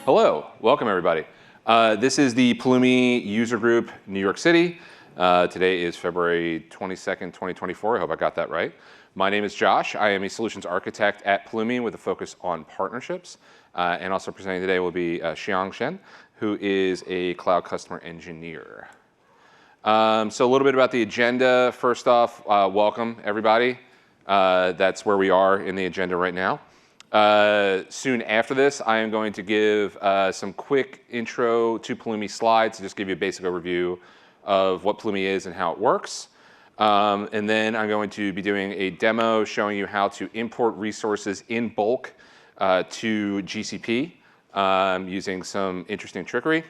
Hello, welcome everybody. This is the Pulumi user group, New York City. Today is February 22nd, 2024. I hope I got that right. My name is Josh. I am a solutions architect at Pulumi with a focus on partnerships. And also presenting today will be Xiang Shen, who is a cloud customer engineer. So a little bit about the agenda. First off, welcome everybody. That's where we are in the agenda right now. Soon after this, I am going to give some quick intro to Pulumi slides to just give you a basic overview of what Pulumi is and how it works. And then I'm going to be doing a demo showing you how to import resources in bulk to GCP using some interesting trickery.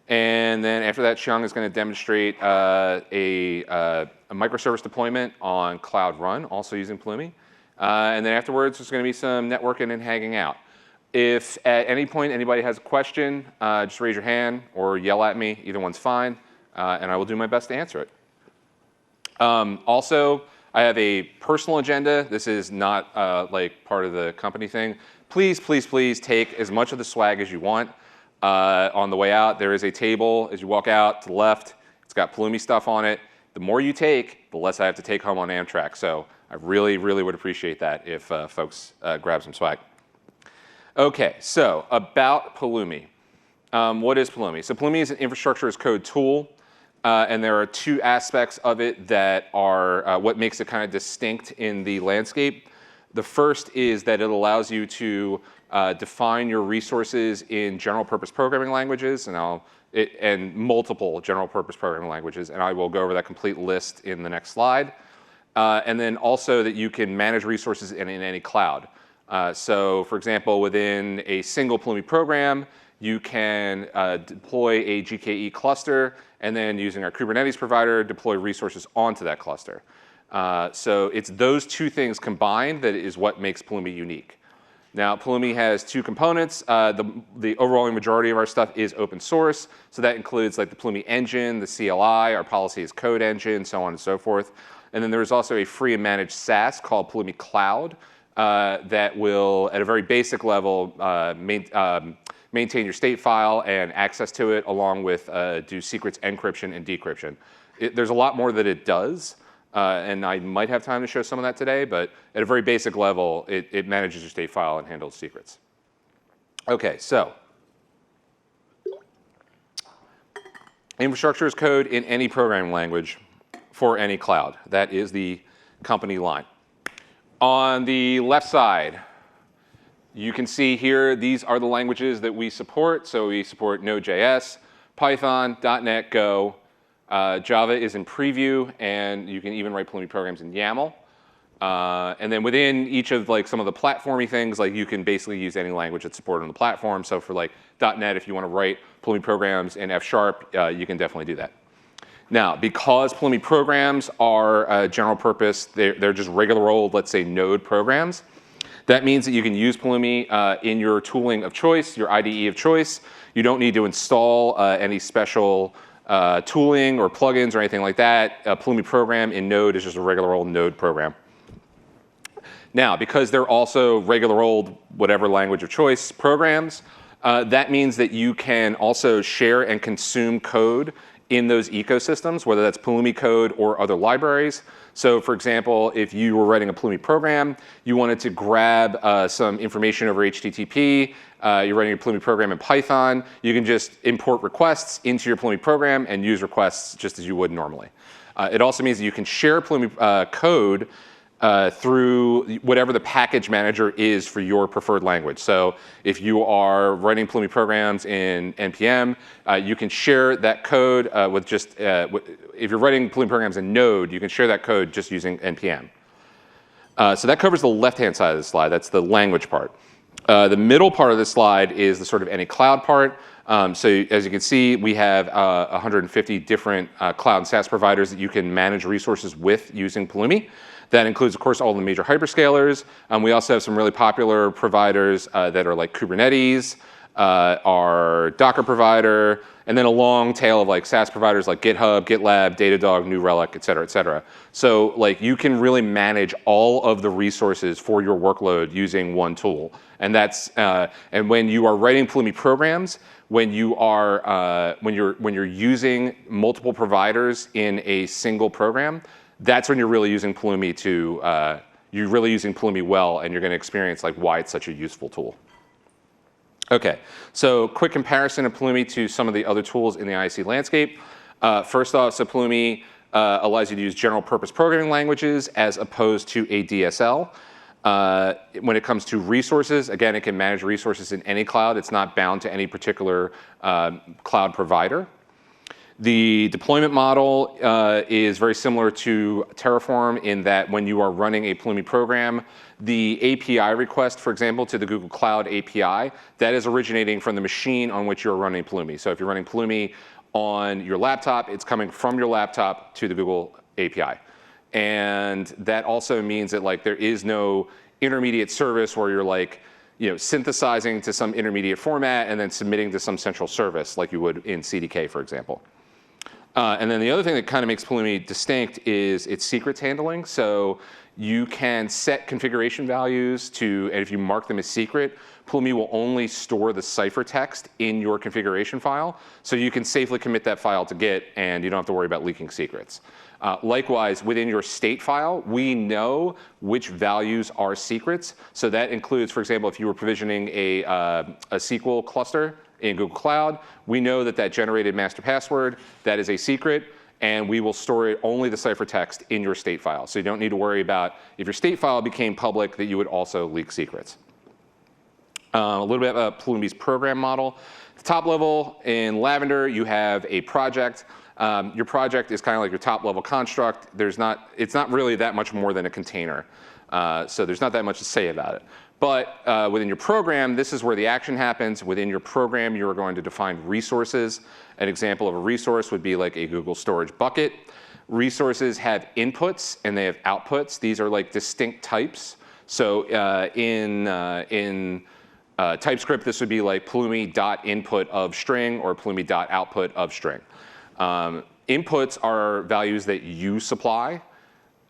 And then after that, Xiang is going to demonstrate a microservice deployment on Cloud Run, also using Pulumi. And then afterwards, there's going to be some networking and hanging out. If at any point anybody has a question, just raise your hand or yell at me. Either one's fine, and I will do my best to answer it. Also, I have a personal agenda. This is not like part of the company thing. Please, please, please take as much of the swag as you want. On the way out, there is a table as you walk out to the left. It's got Pulumi stuff on it. The more you take, the less I have to take home on Amtrak. So I really, really would appreciate that if folks grab some swag. Okay, so about Pulumi. What is Pulumi? So Pulumi is an infrastructure as code tool, and there are two aspects of it that are what makes it kind of distinct in the landscape. The first is that it allows you to define your resources in general purpose programming languages, and multiple general purpose programming languages, and I will go over that complete list in the next slide. And then also that you can manage resources in any cloud. So for example, within a single Pulumi program, you can deploy a GKE cluster and then using our Kubernetes provider, deploy resources onto that cluster. So it's those two things combined that is what makes Pulumi unique. Now, Pulumi has two components. The overwhelming majority of our stuff is open source. So that includes like the Pulumi engine, the CLI, our policy as code engine, so on and so forth. And then there's also a free and managed SaaS called Pulumi Cloud that will, at a very basic level, maintain your state file and access to it, along with do secrets encryption and decryption. There's a lot more that it does, and I might have time to show some of that today, but at a very basic level, it manages your state file and handles secrets. Okay, so infrastructure as code in any programming language for any cloud. That is the company line. On the left side, you can see here, these are the languages that we support. So we support Node.js, Python, .NET, Go. Java is in preview, and you can even write Pulumi programs in YAML. And then within each of like some of the platformy things, like you can basically use any language that's supported on the platform. So for like .NET, if you want to write Pulumi programs in F#, you can definitely do that. Now, because Pulumi programs are general purpose, they're just regular old, let's say, Node programs. That means that you can use Pulumi in your tooling of choice, your IDE of choice. You don't need to install any special tooling or plugins or anything like that. A Pulumi program in Node is just a regular old Node program. Now, because they're also regular old, whatever language of choice programs, that means that you can also share and consume code in those ecosystems, whether that's Pulumi code or other libraries. So for example, if you were writing a Pulumi program, you wanted to grab some information over HTTP, you're writing a Pulumi program in Python, you can just import requests into your Pulumi program and use requests just as you would normally. It also means that you can share Pulumi code through whatever the package manager is for your preferred language. So if you are writing Pulumi programs in NPM, you can share that code with just, if you're writing Pulumi programs in Node, you can share that code just using NPM. So that covers the left-hand side of the slide. That's the language part. The middle part of the slide is the sort of any cloud part. So as you can see, we have 150 different cloud and SaaS providers that you can manage resources with using Pulumi. That includes, of course, all the major hyperscalers. We also have some really popular providers that are like Kubernetes, our Docker provider, and then a long tail of like SaaS providers like GitHub, GitLab, Datadog, New Relic, et cetera, et cetera. So like you can really manage all of the resources for your workload using one tool. And that's and when you are writing Pulumi programs, when you're using multiple providers in a single program, that's when you're really using Pulumi well, and you're going to experience like why it's such a useful tool. Okay, so quick comparison of Pulumi to some of the other tools in the IC landscape. First off, so Pulumi allows you to use general purpose programming languages as opposed to a DSL. When it comes to resources, again, it can manage resources in any cloud. It's not bound to any particular cloud provider. The deployment model is very similar to Terraform in that when you are running a Pulumi program, the API request, for example, to the Google Cloud API, that is originating from the machine on which you're running Pulumi. So if you're running Pulumi on your laptop, it's coming from your laptop to the Google API. And that also means that like there is no intermediate service where you're like, synthesizing to some intermediate format and then submitting to some central service like you would in CDK, for example. And then the other thing that kind of makes Pulumi distinct is its secrets handling. So you can set configuration values and if you mark them as secret, Pulumi will only store the ciphertext in your configuration file. So you can safely commit that file to Git and you don't have to worry about leaking secrets. Likewise, within your state file, we know which values are secrets. So that includes, for example, if you were provisioning a SQL cluster in Google Cloud, we know that generated master password, that is a secret, and we will store only the ciphertext in your state file. So you don't need to worry about if your state file became public that you would also leak secrets. A little bit about Pulumi's program model. At the top level in Lavender, you have a project. Your project is kind of like your top level construct. It's not really that much more than a container. So there's not that much to say about it. But within your program, this is where the action happens. Within your program, you are going to define resources. An example of a resource would be like a Google storage bucket. Resources have inputs and they have outputs. These are like distinct types. So in TypeScript, this would be like Pulumi.input of string or Pulumi.output of string. Inputs are values that you supply.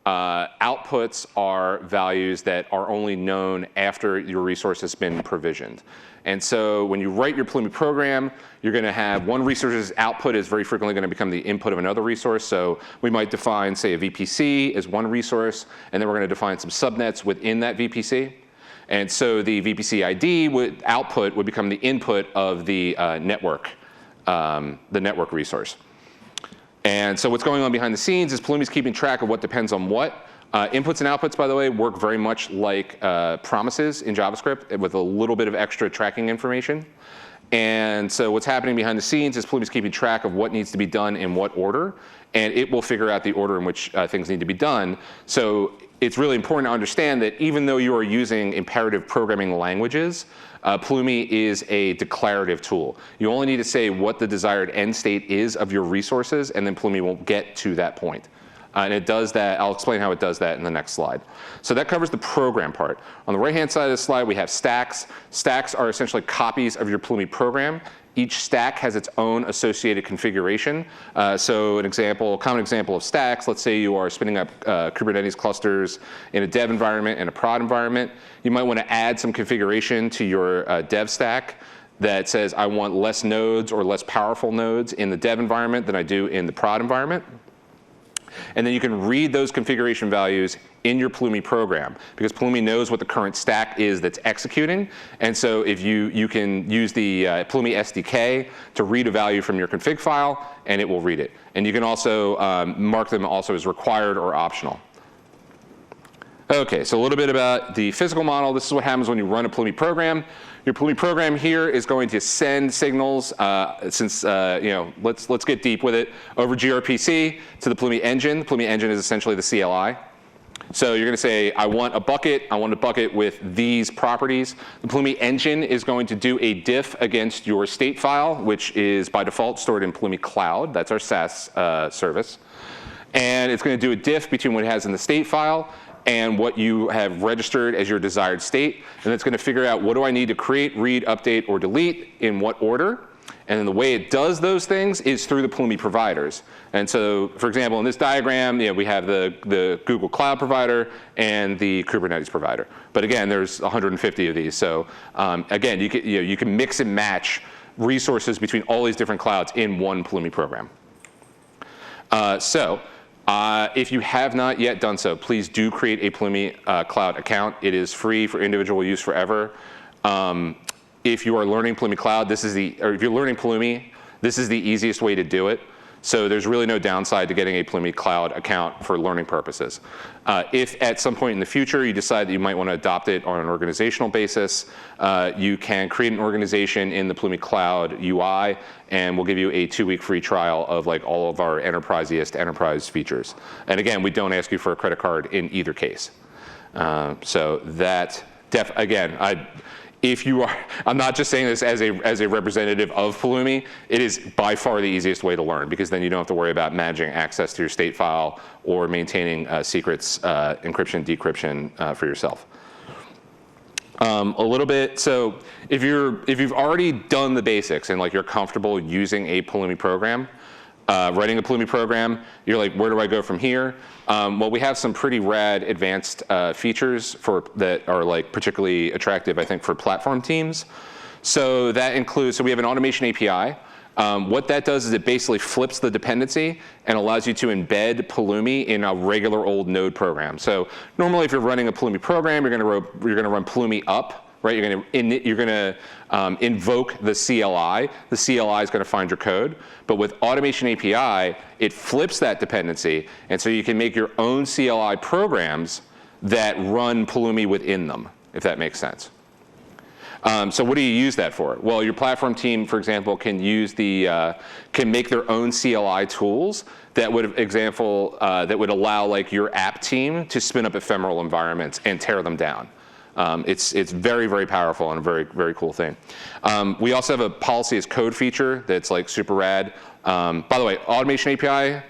Outputs are values that are only known after your resource has been provisioned. And so when you write your Pulumi program, you're going to have one resource's output is very frequently going to become the input of another resource. So we might define, say, a VPC as one resource, and then we're going to define some subnets within that VPC. And so the VPC ID output would become the input of the network resource. And so what's going on behind the scenes is Pulumi's keeping track of what depends on what. Inputs and outputs, by the way, work very much like promises in JavaScript with a little bit of extra tracking information. And so what's happening behind the scenes is Pulumi's keeping track of what needs to be done in what order, and it will figure out the order in which things need to be done. So it's really important to understand that even though you are using imperative programming languages, Pulumi is a declarative tool. You only need to say what the desired end state is of your resources, and then Pulumi will get to that point. And it does that. I'll explain how it does that in the next slide. So that covers the program part. On the right-hand side of the slide, we have stacks. Stacks are essentially copies of your Pulumi program. Each stack has its own associated configuration. So a common example of stacks, let's say you are spinning up Kubernetes clusters in a dev environment and a prod environment. You might want to add some configuration to your dev stack that says, I want less nodes or less powerful nodes in the dev environment than I do in the prod environment. And then you can read those configuration values in your Pulumi program, because Pulumi knows what the current stack is that's executing. And so if you can use the Pulumi SDK to read a value from your config file, and it will read it. And you can also mark them also as required or optional. Okay, so a little bit about the physical model. This is what happens when you run a Pulumi program. Your Pulumi program here is going to send signals, let's get deep with it, over gRPC to the Pulumi engine. The Pulumi engine is essentially the CLI. So you're going to say, I want a bucket with these properties. The Pulumi engine is going to do a diff against your state file, which is by default stored in Pulumi Cloud. That's our SaaS service. And it's going to do a diff between what it has in the state file and what you have registered as your desired state, and it's going to figure out what do I need to create, read, update, or delete, in what order. And then the way it does those things is through the Pulumi providers. And so, for example, in this diagram, we have the Google Cloud provider and the Kubernetes provider. But again, there's 150 of these. So again, you can mix and match resources between all these different clouds in one Pulumi program. If you have not yet done so, please do create a Pulumi Cloud account. It is free for individual use forever. If you are learning Pulumi Cloud, if you're learning Pulumi, this is the easiest way to do it. So there's really no downside to getting a Pulumi Cloud account for learning purposes. If at some point in the future you decide that you might want to adopt it on an organizational basis, you can create an organization in the Pulumi Cloud UI, and we'll give you a 2-week free trial of like all of our enterprise-iest enterprise features. And again, we don't ask you for a credit card in either case. So that, again, if you are, I'm not just saying this as a representative of Pulumi, it is by far the easiest way to learn, because then you don't have to worry about managing access to your state file or maintaining secrets, encryption, decryption for yourself. A little bit, so if you've already done the basics and like you're comfortable using a Pulumi program, writing a Pulumi program, you're like, where do I go from here? Well, we have some pretty rad advanced features that are like particularly attractive, I think, for platform teams. So that includes, so we have an automation API. What that does is it basically flips the dependency and allows you to embed Pulumi in a regular old Node program. So normally if you're running a Pulumi program, you're gonna run Pulumi up. Right, you're gonna invoke the CLI. The CLI is gonna find your code. But with Automation API, it flips that dependency, and so you can make your own CLI programs that run Pulumi within them, if that makes sense. So what do you use that for? Well, your platform team, for example, can make their own CLI tools that would allow like your app team to spin up ephemeral environments and tear them down. It's very, very powerful and a very, very cool thing. We also have a policy as code feature that's like super rad. By the way, Automation API,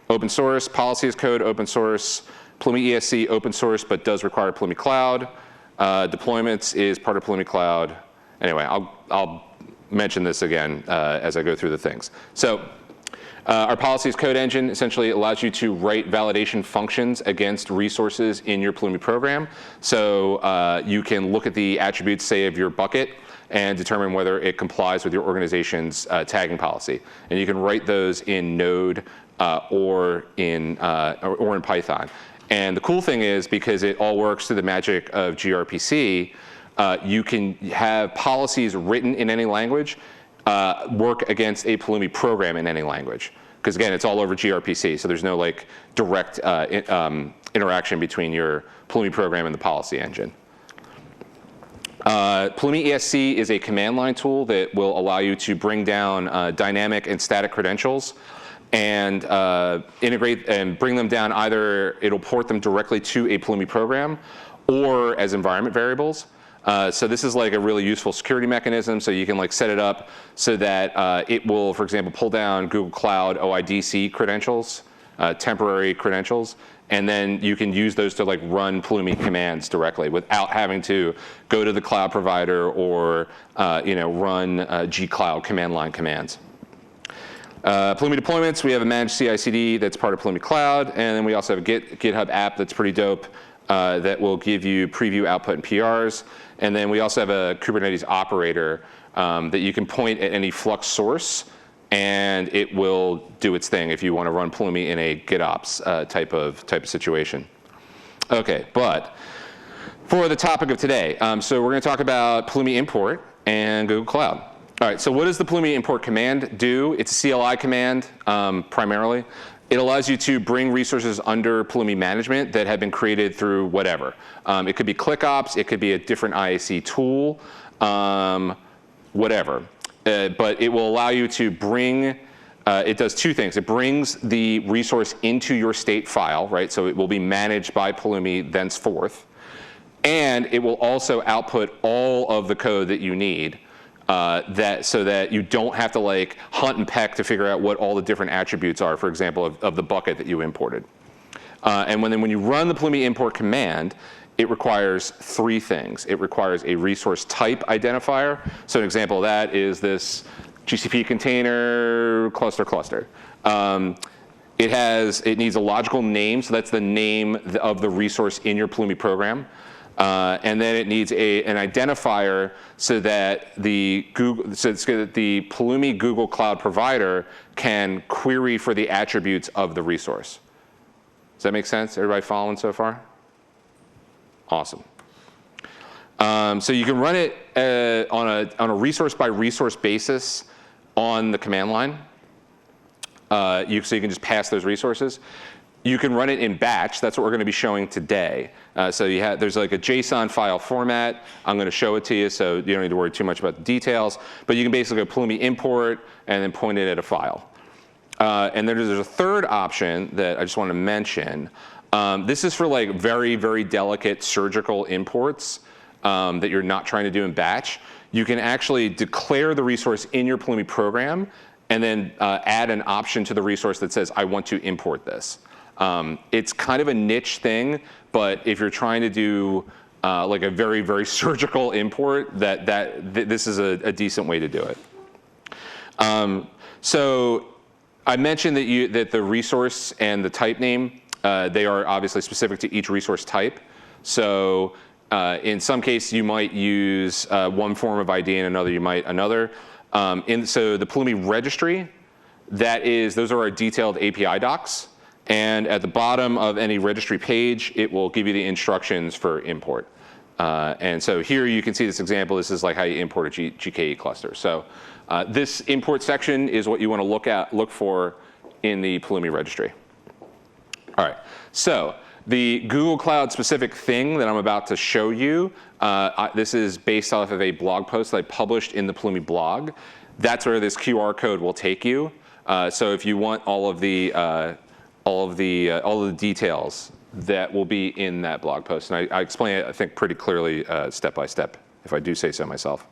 open source, policy as code, open source, Pulumi ESC, open source, but does require Pulumi Cloud. Deployments is part of Pulumi Cloud. Anyway, I'll mention this again as I go through the things. So our policies code engine essentially allows you to write validation functions against resources in your Pulumi program. So you can look at the attributes, say, of your bucket and determine whether it complies with your organization's tagging policy. And you can write those in Node or in Python. And the cool thing is, because it all works through the magic of gRPC, you can have policies written in any language work against a Pulumi program in any language. Because again, it's all over gRPC, so there's no like direct interaction between your Pulumi program and the policy engine. Pulumi ESC is a command line tool that will allow you to bring down dynamic and static credentials and integrate and bring them down. Either it'll port them directly to a Pulumi program or as environment variables. So this is like a really useful security mechanism. So you can like set it up so that it will, for example, pull down Google Cloud OIDC credentials, temporary credentials, and then you can use those to like run Pulumi commands directly without having to go to the cloud provider or run gcloud command line commands. Pulumi deployments, we have a managed CI/CD that's part of Pulumi Cloud, and then we also have a GitHub app that's pretty dope that will give you preview output and PRs. And then we also have a Kubernetes operator that you can point at any Flux source, and it will do its thing if you want to run Pulumi in a GitOps type of situation. Okay, but for the topic of today, so we're going to talk about Pulumi import and Google Cloud. All right, so what does the Pulumi import command do? It's a CLI command primarily. It allows you to bring resources under Pulumi management that have been created through whatever. It could be ClickOps, it could be a different IAC tool, whatever. But it will allow you to bring, it does two things. It brings the resource into your state file, right? So it will be managed by Pulumi thenceforth. And it will also output all of the code that you need so that you don't have to like hunt and peck to figure out what all the different attributes are, for example, of the bucket that you imported. And when you run the Pulumi import command, it requires 3 things. It requires a resource type identifier. So an example of that is this GCP container cluster. It needs a logical name, so that's the name of the resource in your Pulumi program. And then it needs an identifier so that the Pulumi Google Cloud provider can query for the attributes of the resource. Does that make sense? Everybody following so far? Awesome. So you can run it on a resource by resource basis on the command line. So you can just pass those resources. You can run it in batch. That's what we're going to be showing today. So there's like a JSON file format. I'm going to show it to you, so you don't need to worry too much about the details. But you can basically go Pulumi import and then point it at a file. And then there's a third option that I just want to mention. This is for like very, very delicate surgical imports that you're not trying to do in batch. You can actually declare the resource in your Pulumi program and then add an option to the resource that says, I want to import this. It's kind of a niche thing, but if you're trying to do like a very, very surgical import, this is a decent way to do it. So I mentioned that the resource and the type name, they are obviously specific to each resource type. So in some cases, you might use one form of ID and another you might another. So the Pulumi registry, those are our detailed API docs. And at the bottom of any registry page, it will give you the instructions for import. And so here you can see this example. This is like how you import a GKE cluster. So this import section is what you want to look for in the Pulumi registry. All right, so the Google Cloud specific thing that I'm about to show you, this is based off of a blog post that I published in the Pulumi blog. That's where this QR code will take you. So if you want all of the details, that will be in that blog post. And I explain it, I think, pretty clearly step by step, if I do say so myself.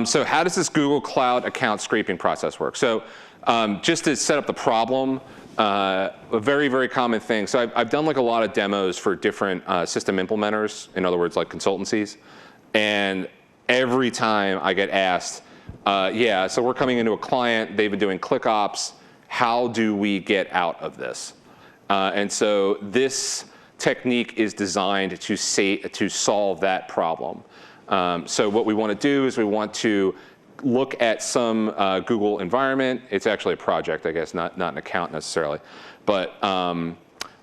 So how does this Google Cloud account scraping process work? So just to set up the problem, a very, very common thing. So I've done like a lot of demos for different system implementers, in other words, like consultancies. And every time I get asked, yeah, so we're coming into a client, they've been doing ClickOps, how do we get out of this? And so this technique is designed to solve that problem. So what we want to do is we want to look at some Google environment. It's actually a project, I guess, not an account necessarily. But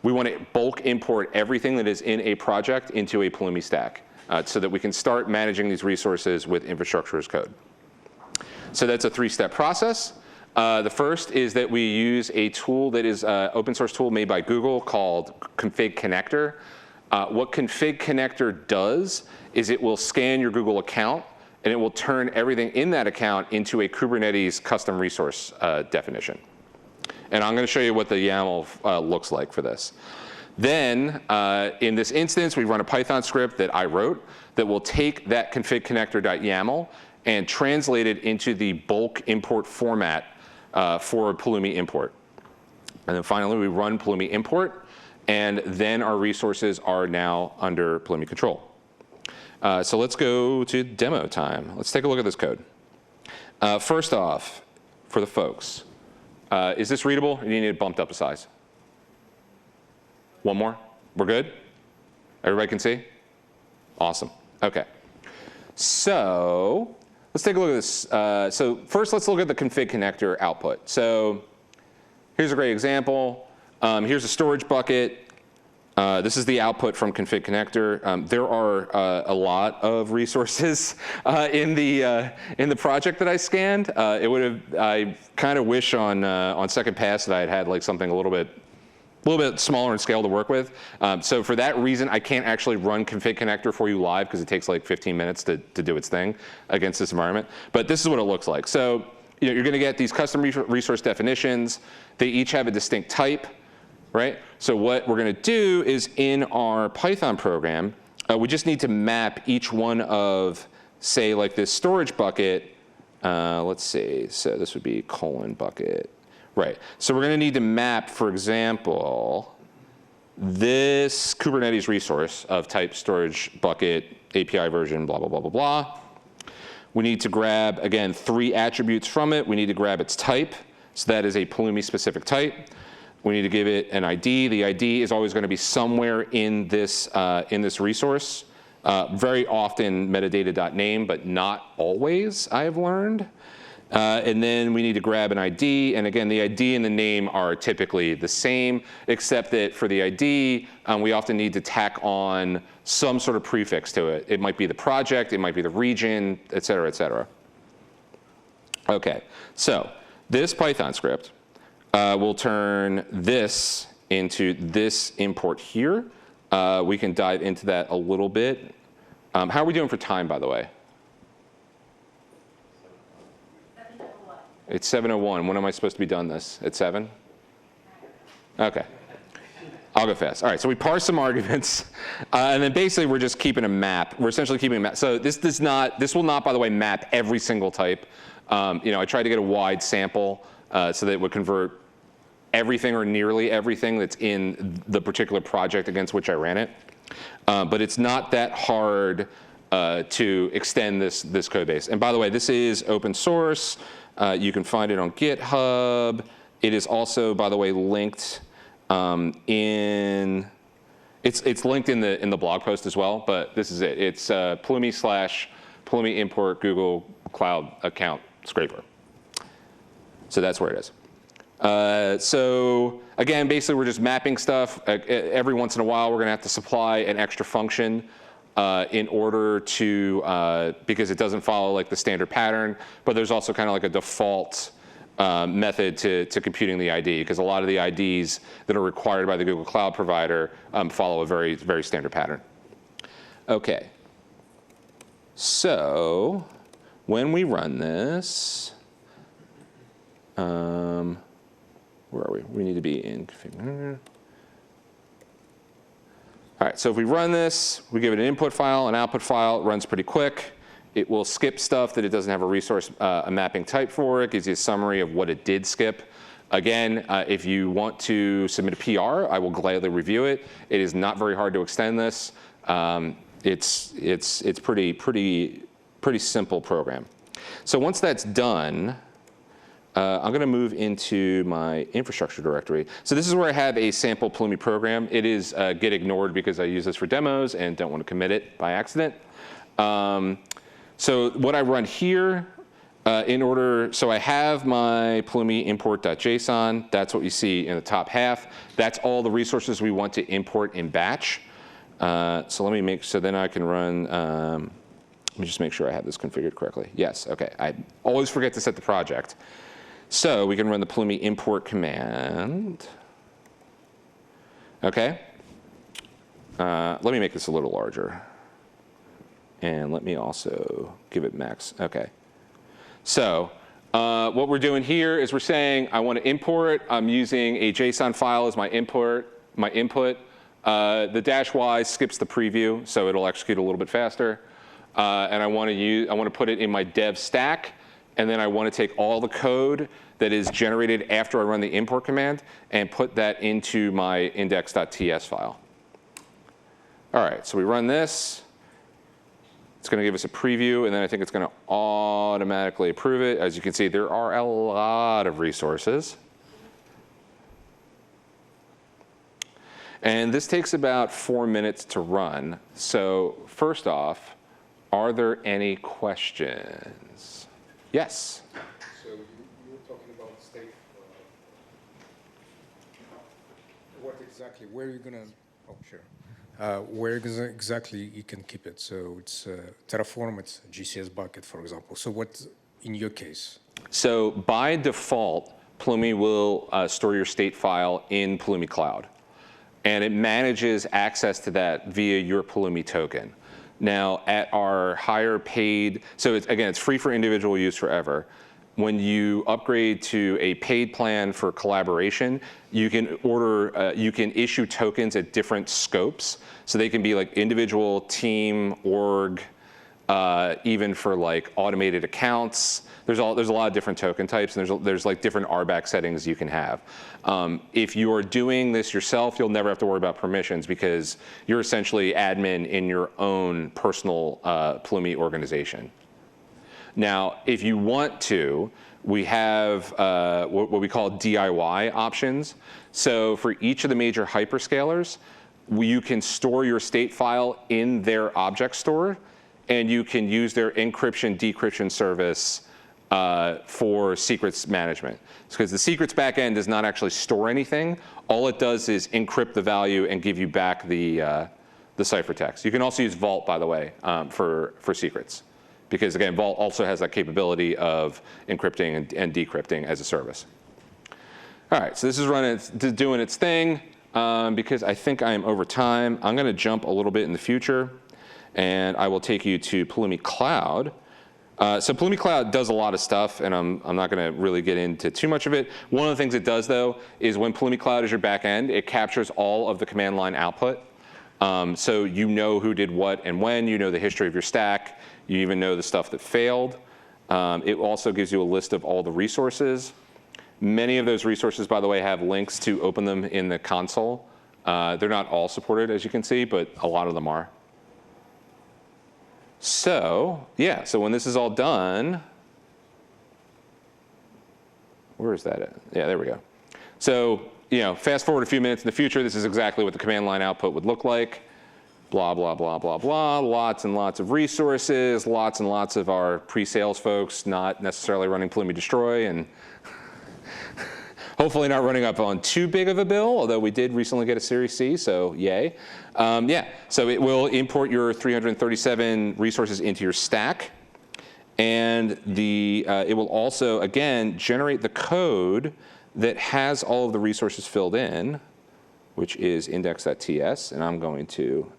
we want to bulk import everything that is in a project into a Pulumi stack so that we can start managing these resources with infrastructure as code. So that's a 3-step process. The first is that we use a tool that is an open source tool made by Google called Config Connector. What Config Connector does is it will scan your Google account and it will turn everything in that account into a Kubernetes custom resource definition. And I'm going to show you what the YAML looks like for this. Then in this instance, we run a Python script that I wrote that will take that config connector.yaml and translate it into the bulk import format for Pulumi import. And then finally, we run Pulumi import, and then our resources are now under Pulumi control. So let's go to demo time. Let's take a look at this code. First off, for the folks, is this readable, or do you need it bumped up a size? One more? We're good? Everybody can see? Awesome. OK. So let's take a look at this. So first, let's look at the config connector output. So here's a great example. Here's a storage bucket. This is the output from config connector. There are a lot of resources in the project that I scanned. I kind of wish on second pass that I had like something a little bit smaller in scale to work with. So for that reason, I can't actually run config connector for you live because it takes like 15 minutes to do its thing against this environment. But this is what it looks like. So you're going to get these custom resource definitions. They each have a distinct type. Right? So what we're going to do is in our Python program, we just need to map each one of, say, like this storage bucket. Let's see. So this would be : bucket. Right. So we're going to need to map, for example, this Kubernetes resource of type storage bucket, API version, blah, blah, blah, blah, blah. We need to grab, again, 3 attributes from it. We need to grab its type. So that is a Pulumi specific type. We need to give it an ID. The ID is always going to be somewhere in this resource. Very often metadata.name, but not always, I have learned. And then we need to grab an ID. And again, the ID and the name are typically the same, except that for the ID, we often need to tack on some sort of prefix to it. It might be the project, it might be the region, et cetera, et cetera. OK, so this Python script will turn this into this import here. We can dive into that a little bit. How are we doing for time, by the way? It's 7:01. When am I supposed to be done this? At 7? OK. I'll go fast. All right, so we parse some arguments. And then basically, we're just keeping a map. We're essentially keeping a map. So this will not, by the way, map every single type. I tried to get a wide sample so that it would convert everything or nearly everything that's in the particular project against which I ran it. But it's not that hard to extend this code base. And by the way, this is open source. You can find it on GitHub. It is also, by the way, linked it's linked in the blog post as well, but this is it. It's Pulumi import Google Cloud account scraper. So that's where it is. So again, basically we're just mapping stuff. Every once in a while we're going to have to supply an extra function in order to, because it doesn't follow like the standard pattern, but there's also kind of like a default method to computing the ID, because a lot of the IDs that are required by the Google Cloud provider follow a very, very standard pattern. OK. So when we run this, where are we? We need to be in config. All right, so if we run this, we give it an input file, an output file. It runs pretty quick. It will skip stuff that it doesn't have a resource, a mapping type for. It gives you a summary of what it did skip. Again, if you want to submit a PR, I will gladly review it. It is not very hard to extend this. It's pretty simple program. So once that's done, I'm going to move into my infrastructure directory. So this is where I have a sample Pulumi program. It is get ignored because I use this for demos and don't want to commit it by accident. So what I run here, so I have my Pulumi import.json. That's what you see in the top half. That's all the resources we want to import in batch. So then I can run, let me just make sure I have this configured correctly. Yes, OK. I always forget to set the project. So we can run the Pulumi import command. OK. Let me make this a little larger. And let me also give it max. OK. So what we're doing here is we're saying I want to import. I'm using a JSON file as my input. The -y skips the preview, so it'll execute a little bit faster. And I want to put it in my dev stack. And then I want to take all the code that is generated after I run the import command and put that into my index.ts file. All right, so we run this. It's going to give us a preview, and then I think it's going to automatically approve it. As you can see, there are a lot of resources. And this takes about 4 minutes to run. So first off, are there any questions? Yes? So you were talking about state. What exactly, where are you going to, oh, sure. Where exactly you can keep it? So it's Terraform, it's a GCS bucket, for example. So what, in your case? So by default, Pulumi will store your state file in Pulumi Cloud. And it manages access to that via your Pulumi token. Now, at our higher paid, so it's free for individual use forever. When you upgrade to a paid plan for collaboration, you can you can issue tokens at different scopes. So they can be like individual, team, org, even for like automated accounts. There's a lot of different token types, and there's like different RBAC settings you can have. If you are doing this yourself, you'll never have to worry about permissions because you're essentially admin in your own personal Pulumi organization. Now, if you want to, we have what we call DIY options. So for each of the major hyperscalers, you can store your state file in their object store, and you can use their encryption decryption service for secrets management. Because the secrets backend does not actually store anything. All it does is encrypt the value and give you back the ciphertext. You can also use Vault, by the way, for secrets. Because again, Vault also has that capability of encrypting and decrypting as a service. All right, so this is doing its thing. Because I think I am over time, I'm going to jump a little bit in the future, and I will take you to Pulumi Cloud. So Pulumi Cloud does a lot of stuff, and I'm not going to really get into too much of it. One of the things it does, though, is when Pulumi Cloud is your back end, it captures all of the command line output. So you know who did what and when, you know the history of your stack, you even know the stuff that failed. It also gives you a list of all the resources. Many of those resources, by the way, have links to open them in the console. They're not all supported, as you can see, but a lot of them are. So, yeah, so when this is all done, where is that at? Yeah, there we go. So, fast forward a few minutes in the future, this is exactly what the command line output would look like. Blah, blah, blah, blah, blah, lots and lots of resources, lots and lots of our pre-sales folks not necessarily running Pulumi Destroy, and hopefully not running up on too big of a bill, although we did recently get a Series C, so yay. Yeah, so it will import your 337 resources into your stack. And it will also, again, generate the code that has all of the resources filled in, which is index.ts. And I'm going to,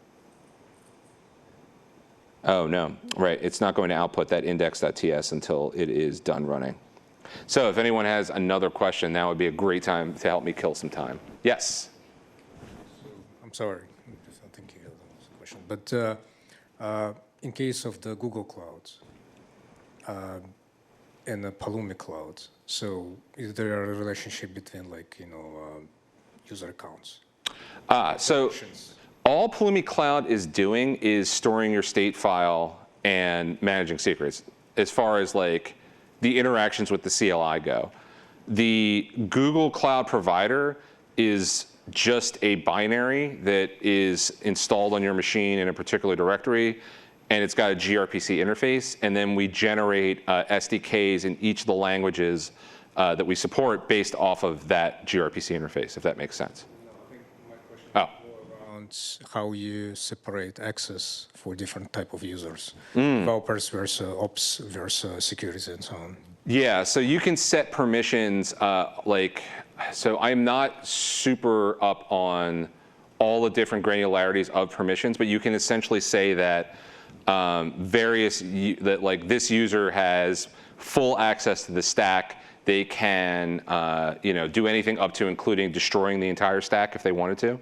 oh no, right, it's not going to output that index.ts until it is done running. So if anyone has another question, now would be a great time to help me kill some time. Yes? So, I'm sorry, I'm thinking of the question. But in case of the Google clouds and the Pulumi clouds, so is there a relationship between user accounts? So all Pulumi Cloud is doing is storing your state file and managing secrets as far as the interactions with the CLI go. The Google Cloud provider is just a binary that is installed on your machine in a particular directory, and it's got a gRPC interface, and then we generate SDKs in each of the languages that we support based off of that gRPC interface, if that makes sense. No, I think my question is more around how you separate access for different type of users, developers versus ops versus security and so on. Yeah, so you can set permissions so I'm not super up on all the different granularities of permissions, but you can essentially say that this user has full access to the stack. They can do anything up to including destroying the entire stack if they wanted to.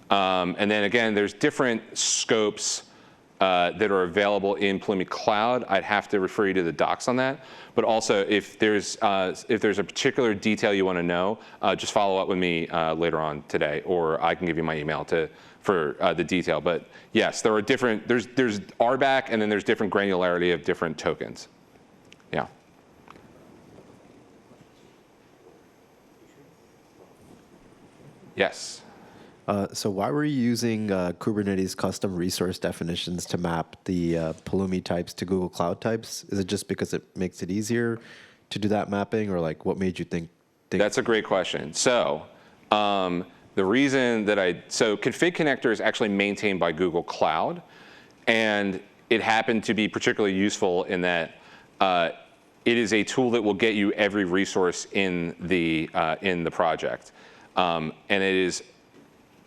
And then again, there's different scopes that are available in Pulumi Cloud. I'd have to refer you to the docs on that. But also, if there's a particular detail you want to know, just follow up with me later on today, or I can give you my email for the detail. But yes, there are different. There's RBAC, and then there's different granularity of different tokens. Yeah. Yes. So why were you using Kubernetes custom resource definitions to map the Pulumi types to Google Cloud types? Is it just because it makes it easier to do that mapping, or what made you think? That's a great question. So the reason that config connector is actually maintained by Google Cloud, and it happened to be particularly useful in that it is a tool that will get you every resource in the project, and it is,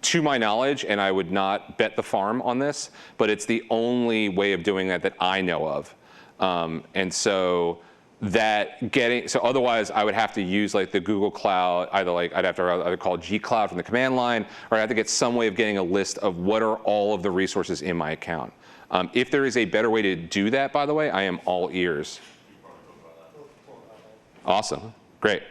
to my knowledge, and I would not bet the farm on this, but it's the only way of doing that I know of. And so otherwise I would have to use the Google Cloud, I'd have to either call G Cloud from the command line, or I'd have to get some way of getting a list of what are all of the resources in my account. If there is a better way to do that, by the way, I am all ears. Awesome, great.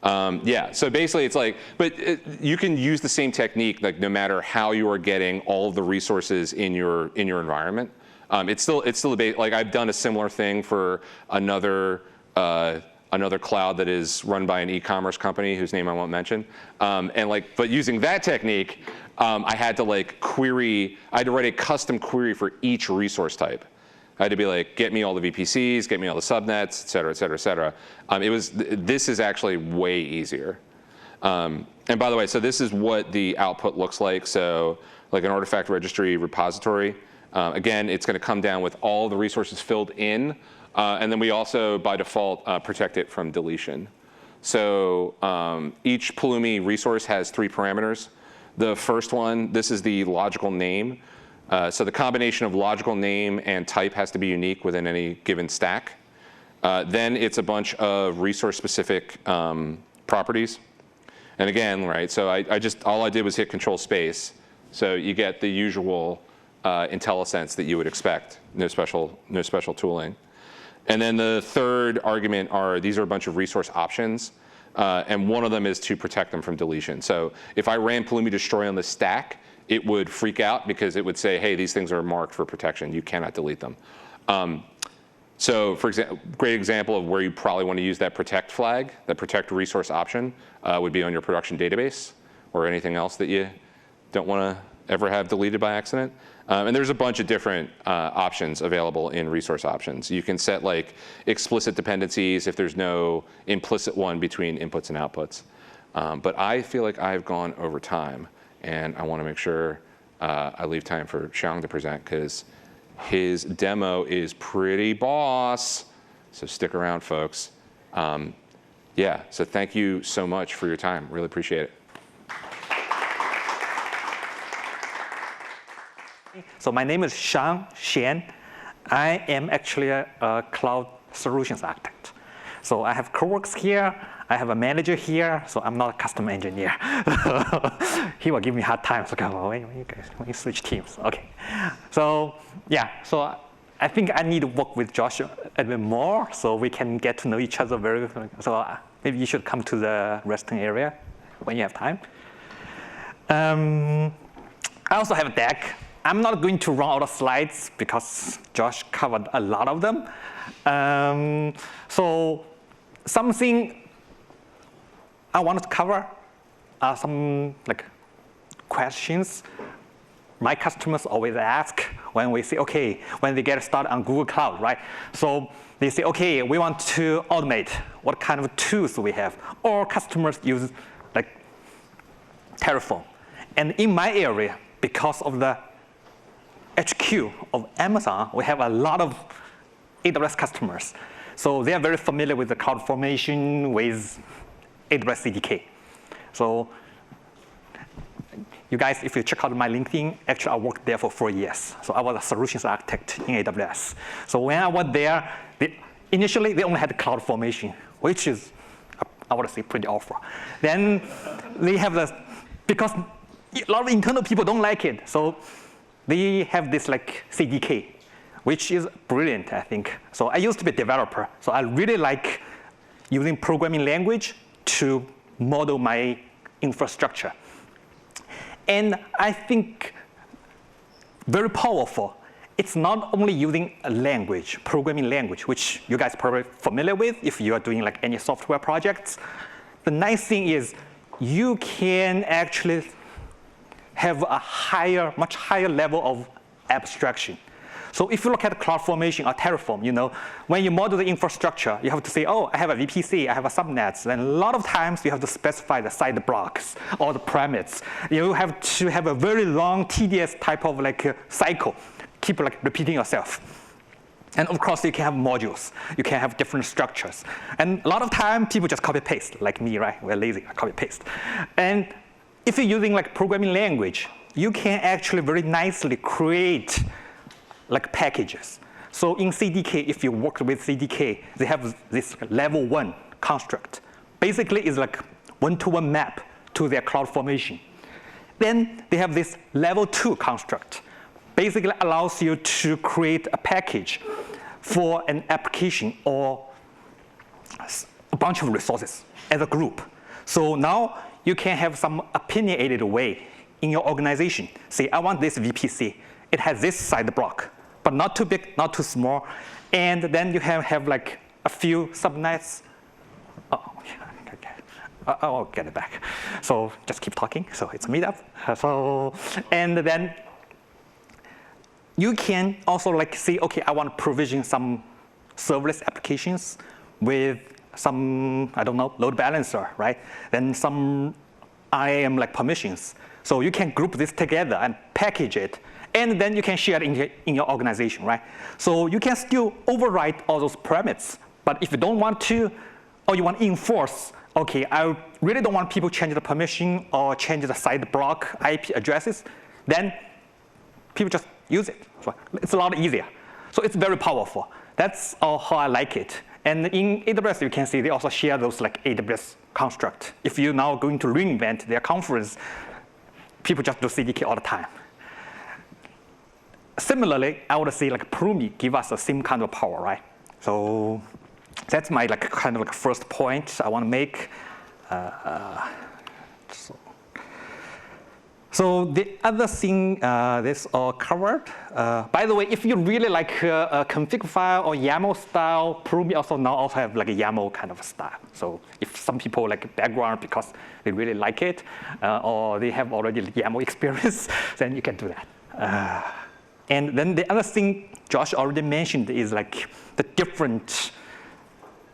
Yeah, so basically it's like, but you can use the same technique like no matter how you are getting all of the resources in your environment. It's still like I've done a similar thing for another cloud that is run by an e-commerce company whose name I won't mention. But using that technique, I had to like I had to write a custom query for each resource type. I had to be like, get me all the VPCs, get me all the subnets, et cetera, et cetera, et cetera. This is actually way easier. And by the way, so this is what the output looks like. So like an artifact registry repository. Again, it's going to come down with all the resources filled in. And then we also, by default, protect it from deletion. So each Pulumi resource has 3 parameters. The first one, this is the logical name. So the combination of logical name and type has to be unique within any given stack. Then it's a bunch of resource-specific properties. And again, right, so all I did was hit Control Space. So you get the usual IntelliSense that you would expect, no special tooling. And then the third argument these are a bunch of resource options. And one of them is to protect them from deletion. So if I ran Pulumi destroy on the stack, it would freak out because it would say, hey, these things are marked for protection. You cannot delete them. So for example, great example of where you probably want to use that protect flag, that protect resource option would be on your production database or anything else that you don't want to ever have deleted by accident. And there's a bunch of different options available in resource options. You can set like explicit dependencies if there's no implicit one between inputs and outputs. But I feel like I've gone over time. And I want to make sure I leave time for Xiang to present because his demo is pretty boss. So stick around, folks. Yeah, so thank you so much for your time. Really appreciate it. So my name is Xiang Shen. I am actually a cloud solutions architect. So I have coworkers here. I have a manager here, so I'm not a custom engineer. He will give me a hard time. So when you switch teams, okay. So yeah, so I think I need to work with Josh a bit more so we can get to know each other very. So maybe you should come to the resting area when you have time. I also have a deck. I'm not going to run out of slides because Josh covered a lot of them. So something I wanted to cover are some questions my customers always ask when we say, okay, when they get started on Google Cloud, right? So they say, okay, we want to automate. What kind of tools do we have? Or customers use Terraform. And in my area, because of the HQ of Amazon, we have a lot of AWS customers. So they are very familiar with the CloudFormation, with AWS CDK. So you guys, if you check out my LinkedIn, actually I worked there for 4 years. So I was a solutions architect in AWS. So when I was there, initially they only had CloudFormation, which is, I would say, pretty awful. Then they have because a lot of internal people don't like it. So they have this CDK, which is brilliant, I think. So I used to be a developer. So I really like using programming language to model my infrastructure. And I think very powerful. It's not only using a language, programming language, which you guys are probably familiar with if you are doing any software projects. The nice thing is you can actually have a much higher level of abstraction. So if you look at CloudFormation or Terraform, when you model the infrastructure, you have to say, oh, I have a VPC, I have a subnets. And a lot of times you have to specify the side blocks or the parameters. You have to have a very long, tedious type of cycle, keep repeating yourself. And of course, you can have modules. You can have different structures. And a lot of time, people just copy paste, like me, right? We're lazy, copy paste. And if you're using programming language, you can actually very nicely create packages. So in CDK, if you work with CDK, they have this level 1 construct. Basically, it's one-to-one map to their CloudFormation. Then they have this level 2 construct. basically allows you to create a package for an application or a bunch of resources as a group. So now you can have some opinionated way in your organization. Say, I want this VPC. It has this side block, but not too big, not too small. And then you have like a few subnets. Oh, okay. I'll get it back. So just keep talking. So it's Meetup. And then you can also like say, okay, I want to provision some serverless applications with some, I don't know, load balancer, right? Then some IAM like permissions. So you can group this together and package it, and then you can share it in your organization, right? So you can still override all those parameters, but if you don't want to, or you want to enforce, okay, I really don't want people change the permission or change the side block IP addresses, then people just use it. So it's a lot easier. So it's very powerful. That's how I like it. And in AWS, you can see they also share those like AWS construct. If you're now going to reinvent their conference, people just do CDK all the time. Similarly, I would say like Pulumi give us the same kind of power, right? So that's my like kind of like first point I want to make. So the other thing, this all covered. By the way, if you really like a config file or YAML style, Pulumi also now also have like a YAML kind of style. So if some people like background because they really like it, or they have already YAML experience, then you can do that. And then the other thing Josh already mentioned is like the different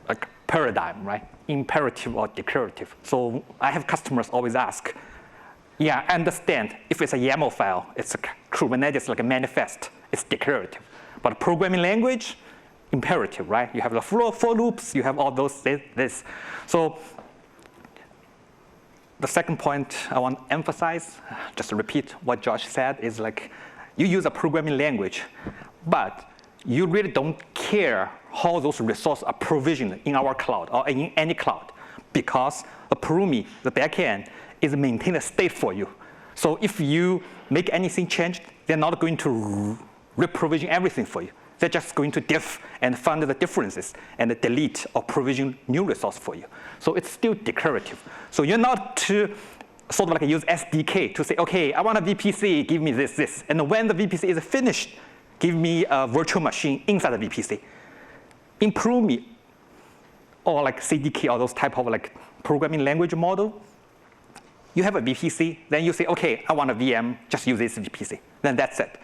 like paradigm, right? Imperative or declarative. So I have customers always ask, yeah, I understand if it's a YAML file, it's a Kubernetes like a manifest, it's declarative. But programming language, imperative, right? You have the for loops, you have all those this. So the second point I want to emphasize, just to repeat what Josh said, is like you use a programming language, but you really don't care how those resources are provisioned in our cloud or in any cloud, because the Pulumi, the backend, is maintain a state for you. So if you make anything change, they're not going to reprovision everything for you. They're just going to diff and find the differences and delete or provision new resource for you. So it's still declarative. So you're not to sort of like use SDK to say, okay, I want a VPC, give me this. And when the VPC is finished, give me a virtual machine inside the VPC. In Pulumi, or like CDK or those type of like programming language model, you have a VPC, then you say, okay, I want a VM, just use this VPC. Then that's it.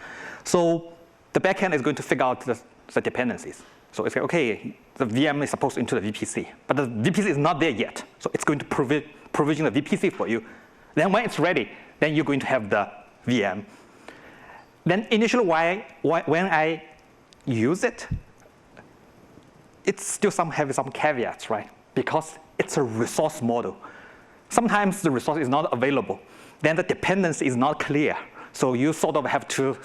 So the backend is going to figure out the dependencies. So it's like, okay, the VM is supposed to into the VPC, but the VPC is not there yet. So it's going to provision the VPC for you. Then when it's ready, then you're going to have the VM. Then initially, when I use it, it's still have some caveats, right? Because it's a resource model. Sometimes the resource is not available. Then the dependency is not clear. So you sort of have to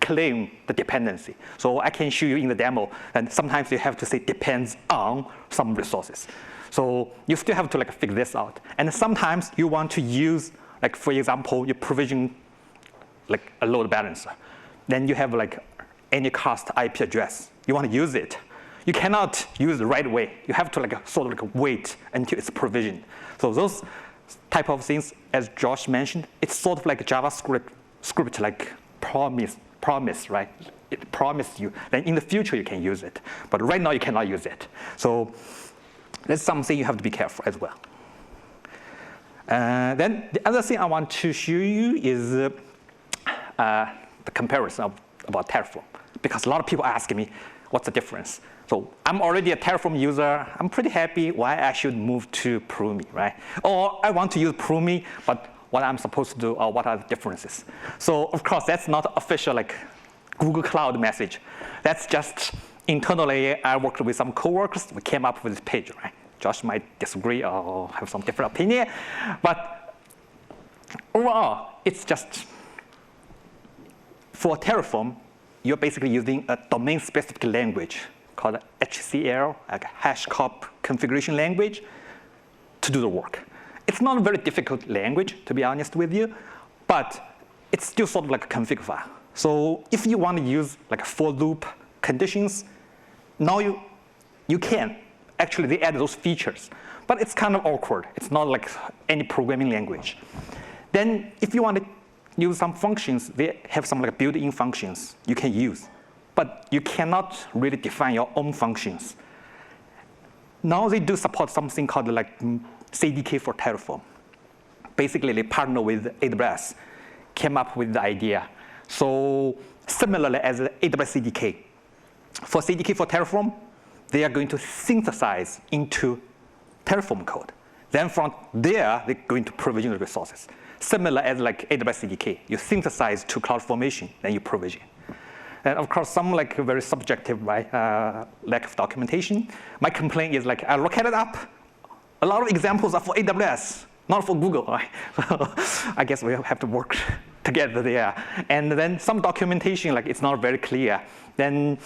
claim the dependency. So I can show you in the demo, and sometimes you have to say depends on some resources. So you still have to like figure this out. And sometimes you want to use, like for example, you provision like a load balancer. Then you have like any cast IP address. You want to use it. You cannot use the right way. You have to like sort of like wait until it's provisioned. So those type of things, as Josh mentioned, it's sort of like a JavaScript like promise, right? It promised you. Then in the future you can use it, but right now you cannot use it. So that's something you have to be careful as well. Then the other thing I want to show you is the comparison about Terraform, because a lot of people ask me, what's the difference? So I'm already a Terraform user. I'm pretty happy why I should move to Pulumi, right? Or I want to use Pulumi, but what I'm supposed to do, or what are the differences? So of course, that's not official like Google Cloud message. That's just internally, I worked with some coworkers. We came up with this page, right? Josh might disagree or have some different opinion, but overall, it's just for Terraform, you're basically using a domain-specific language called HCL, like HashiCorp configuration language, to do the work. It's not a very difficult language, to be honest with you, but it's still sort of like a config file. So if you want to use like for loop conditions, now you can. Actually, they add those features. But it's kind of awkward. It's not like any programming language. Then if you want to use some functions, they have some like built-in functions you can use. But you cannot really define your own functions. Now they do support something called like CDK for Terraform. Basically, they partner with AWS, came up with the idea. So similarly as the AWS CDK, for CDK for Terraform, they are going to synthesize into Terraform code. Then from there, they're going to provision the resources. Similar as like AWS CDK, you synthesize to CloudFormation, then you provision. And of course, some like very subjective, right? Lack of documentation. My complaint is like, I look at it up. A lot of examples are for AWS, not for Google, right? So I guess we have to work together there. And then some documentation, like it's not very clear. Then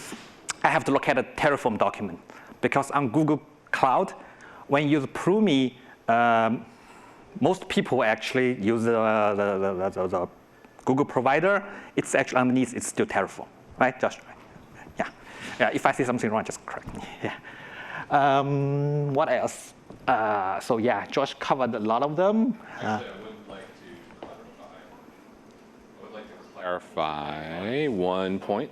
I have to look at a Terraform document. Because on Google Cloud, when you use Pulumi, most people actually use the Google provider. It's actually underneath, it's still Terraform, right, Josh? Yeah. If I say something wrong, just correct me. Yeah. What else? So yeah, Josh covered a lot of them. Actually, I would like to clarify one point.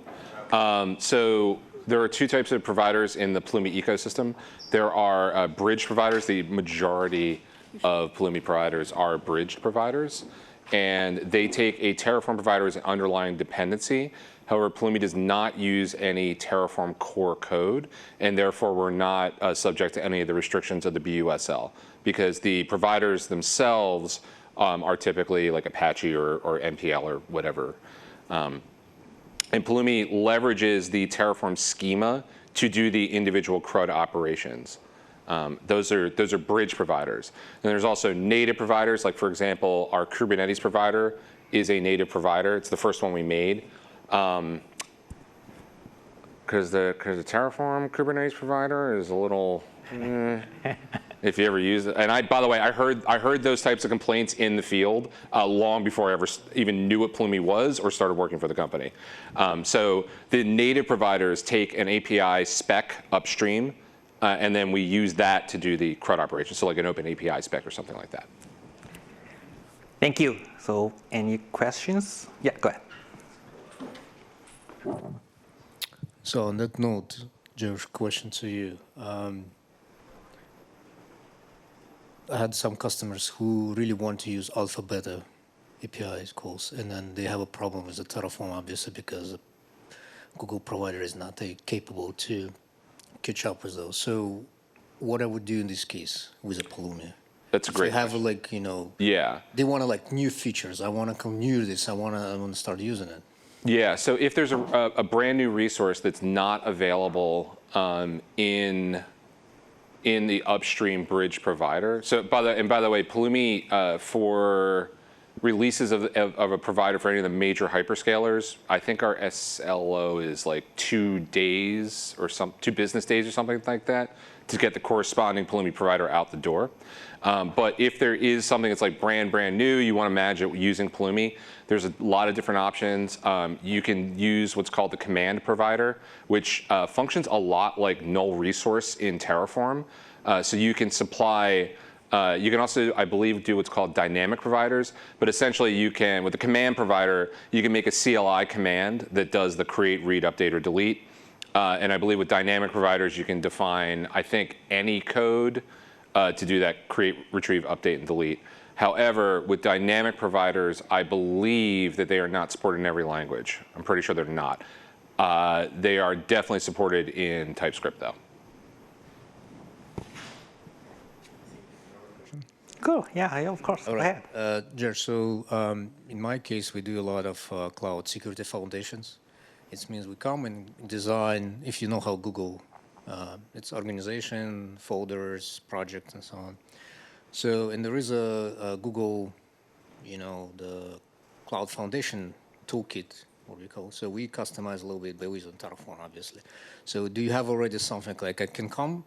So there are two types of providers in the Pulumi ecosystem. There are bridge providers. The majority of Pulumi providers are bridge providers. And they take a Terraform provider as an underlying dependency. However, Pulumi does not use any Terraform core code, and therefore we're not subject to any of the restrictions of the BUSL, because the providers themselves are typically like Apache or NPL or whatever. And Pulumi leverages the Terraform schema to do the individual CRUD operations. Those are bridge providers. And there's also native providers, like for example, our Kubernetes provider is a native provider. It's the first one we made. Because the Terraform Kubernetes provider is a little, if you ever use it. And by the way, I heard those types of complaints in the field long before I ever even knew what Pulumi was or started working for the company. So the native providers take an API spec upstream, and then we use that to do the CRUD operation. So like an open API spec or something like that. Thank you. So any questions? Yeah, go ahead. So on that note, Josh, question to you. I had some customers who really want to use alpha beta API calls, and then they have a problem with the Terraform, obviously, because the Google provider is not capable to catch up with those. So what I would do in this case with a Pulumi? That's a great If they have question. like, you know, Yeah. they want to like new features. I want to come new to this. I want to start using it. Yeah, so if there's a brand new resource that's not available in the upstream bridge provider. So by the way, Pulumi for releases of a provider for any of the major hyperscalers, I think our SLO is like 2 days or 2 business days or something like that to get the corresponding Pulumi provider out the door. But if there is something that's like brand new, you want to manage it using Pulumi, there's a lot of different options. You can use what's called the command provider, which functions a lot like null resource in Terraform. So you can supply, you can also, I believe, do what's called dynamic providers. But essentially you can, with the command provider, you can make a CLI command that does the create, read, update, or delete. And I believe with dynamic providers, you can define, I think, any code to do that create, retrieve, update, and delete. However, with dynamic providers, I believe that they are not supported in every language. I'm pretty sure they're not. They are definitely supported in TypeScript, though. Cool. Yeah, of course. All Go right. ahead. Josh, so in my case, we do a lot of cloud security foundations. It means we come and design, if you know how Google, it's organization, folders, projects, and so on. So, and there is a Google, you know, the Cloud Foundation toolkit, what we call. So we customize a little bit, but we use Terraform, obviously. So do you have already something like I can come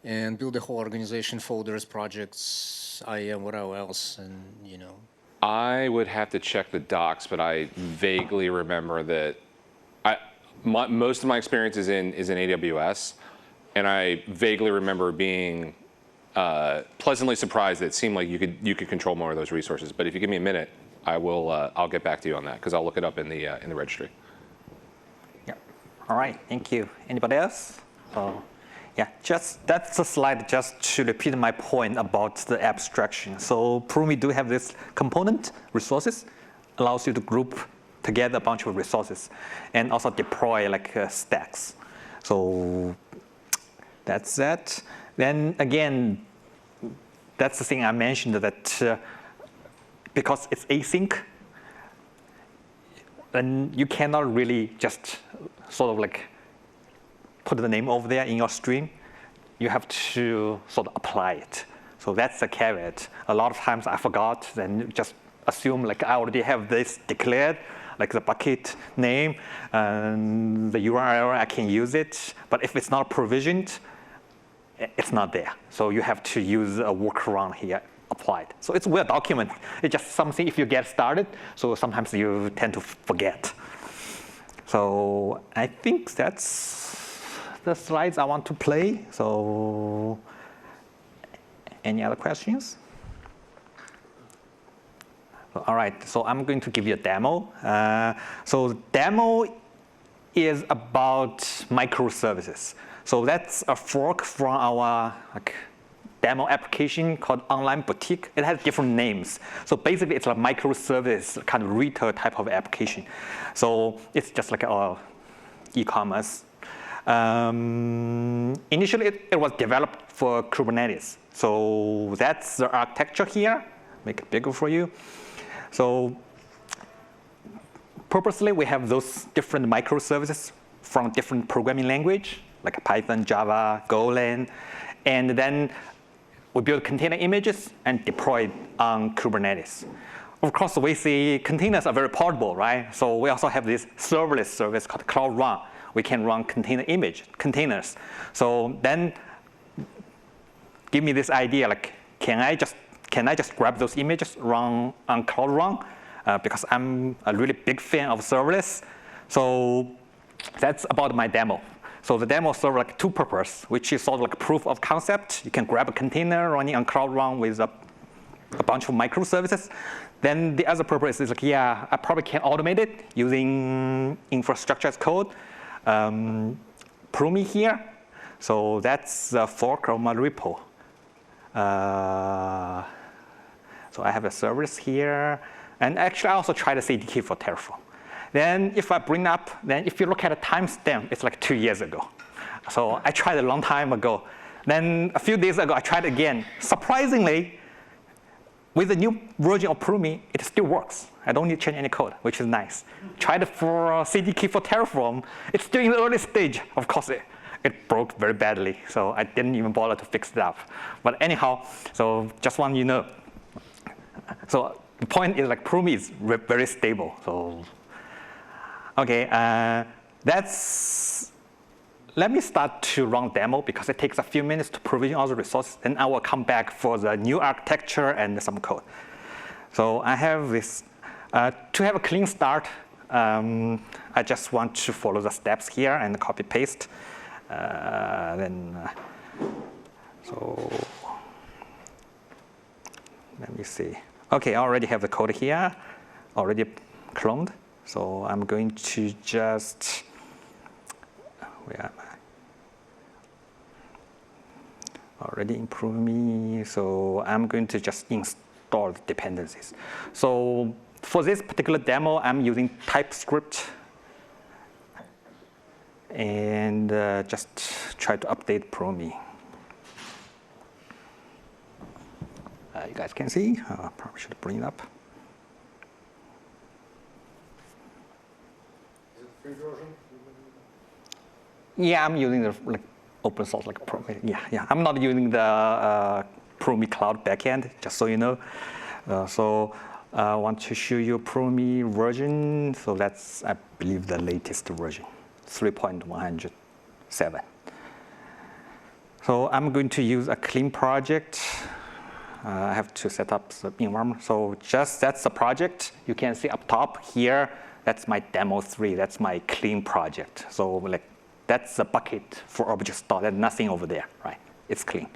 and build a whole organization, folders, projects, IAM, whatever else, and, you know, I would have to check the docs, but I vaguely remember that most of my experience is in AWS, and I vaguely remember being pleasantly surprised that it seemed like you could control more of those resources. But if you give me a minute, I'll get back to you on that because I'll look it up in the registry. Yeah. All right. Thank you. Anybody else? Yeah, that's a slide just to repeat my point about the abstraction. So Pulumi do have this component resources, allows you to group together a bunch of resources, and also deploy like stacks. So that's that. Then again, that's the thing I mentioned that because it's async, then you cannot really just sort of like put the name over there in your stream. You have to sort of apply it. So that's the caveat. A lot of times I forgot, then just assume like I already have this declared, like the bucket name and the URL, I can use it. But if it's not provisioned, it's not there. So you have to use a workaround here applied. So it's well documented. It's just something if you get started, so sometimes you tend to forget. So I think that's the slides I want to play. So any other questions? All right, so I'm going to give you a demo. So demo is about microservices. So that's a fork from our demo application called Online Boutique. It has different names. So basically it's a microservice kind of retail type of application. So it's just like e-commerce. Initially, it was developed for Kubernetes. So that's the architecture here. Make it bigger for you. So purposely, we have those different microservices from different programming language, like Python, Java, Golang. And then we build container images and deploy on Kubernetes. Of course, we see containers are very portable, right? So we also have this serverless service called Cloud Run. We can run containers. So then give me this idea, like, can I just grab those images, run on Cloud Run? Because I'm a really big fan of serverless. So that's about my demo. So the demo serves like two purposes, which is sort of like proof of concept. You can grab a container running on Cloud Run with a bunch of microservices. Then the other purpose is like, yeah, I probably can automate it using infrastructure as code. Pulumi here. So that's the fork of my repo. So I have a service here. And actually, I also tried the CDK for Terraform. Then if I bring up, then if you look at a timestamp, it's like 2 years ago. So I tried a long time ago. Then a few days ago, I tried again. Surprisingly, with the new version of Pulumi, it still works. I don't need to change any code, which is nice. Tried it for CDK for Terraform. It's still in the early stage. Of course, it broke very badly. So I didn't even bother to fix it up. But anyhow, so just want you to know. So the point is like Pulumi is very stable. So okay, let me start to run demo because it takes a few minutes to provision all the resources. Then I will come back for the new architecture and some code. So I have this. To have a clean start, I just want to follow the steps here and copy paste. So let me see. Okay, I already have the code here, already cloned. So I'm going to just, where am I? Already in Pulumi. So I'm going to just install the dependencies. So for this particular demo, I'm using TypeScript and just try to update Pulumi. You guys can see. Probably should bring it up. Is it free version? Yeah, I'm using the open source like Pulumi. Yeah. I'm not using the Pulumi Cloud backend, just so you know. So I want to show you Pulumi version. So that's, I believe, the latest version, 3.107. So I'm going to use a clean project. I have to set up the environment. So that's the project. You can see up top here, that's my demo 3. That's my clean project. So like that's the bucket for object store. There's nothing over there, right? It's clean.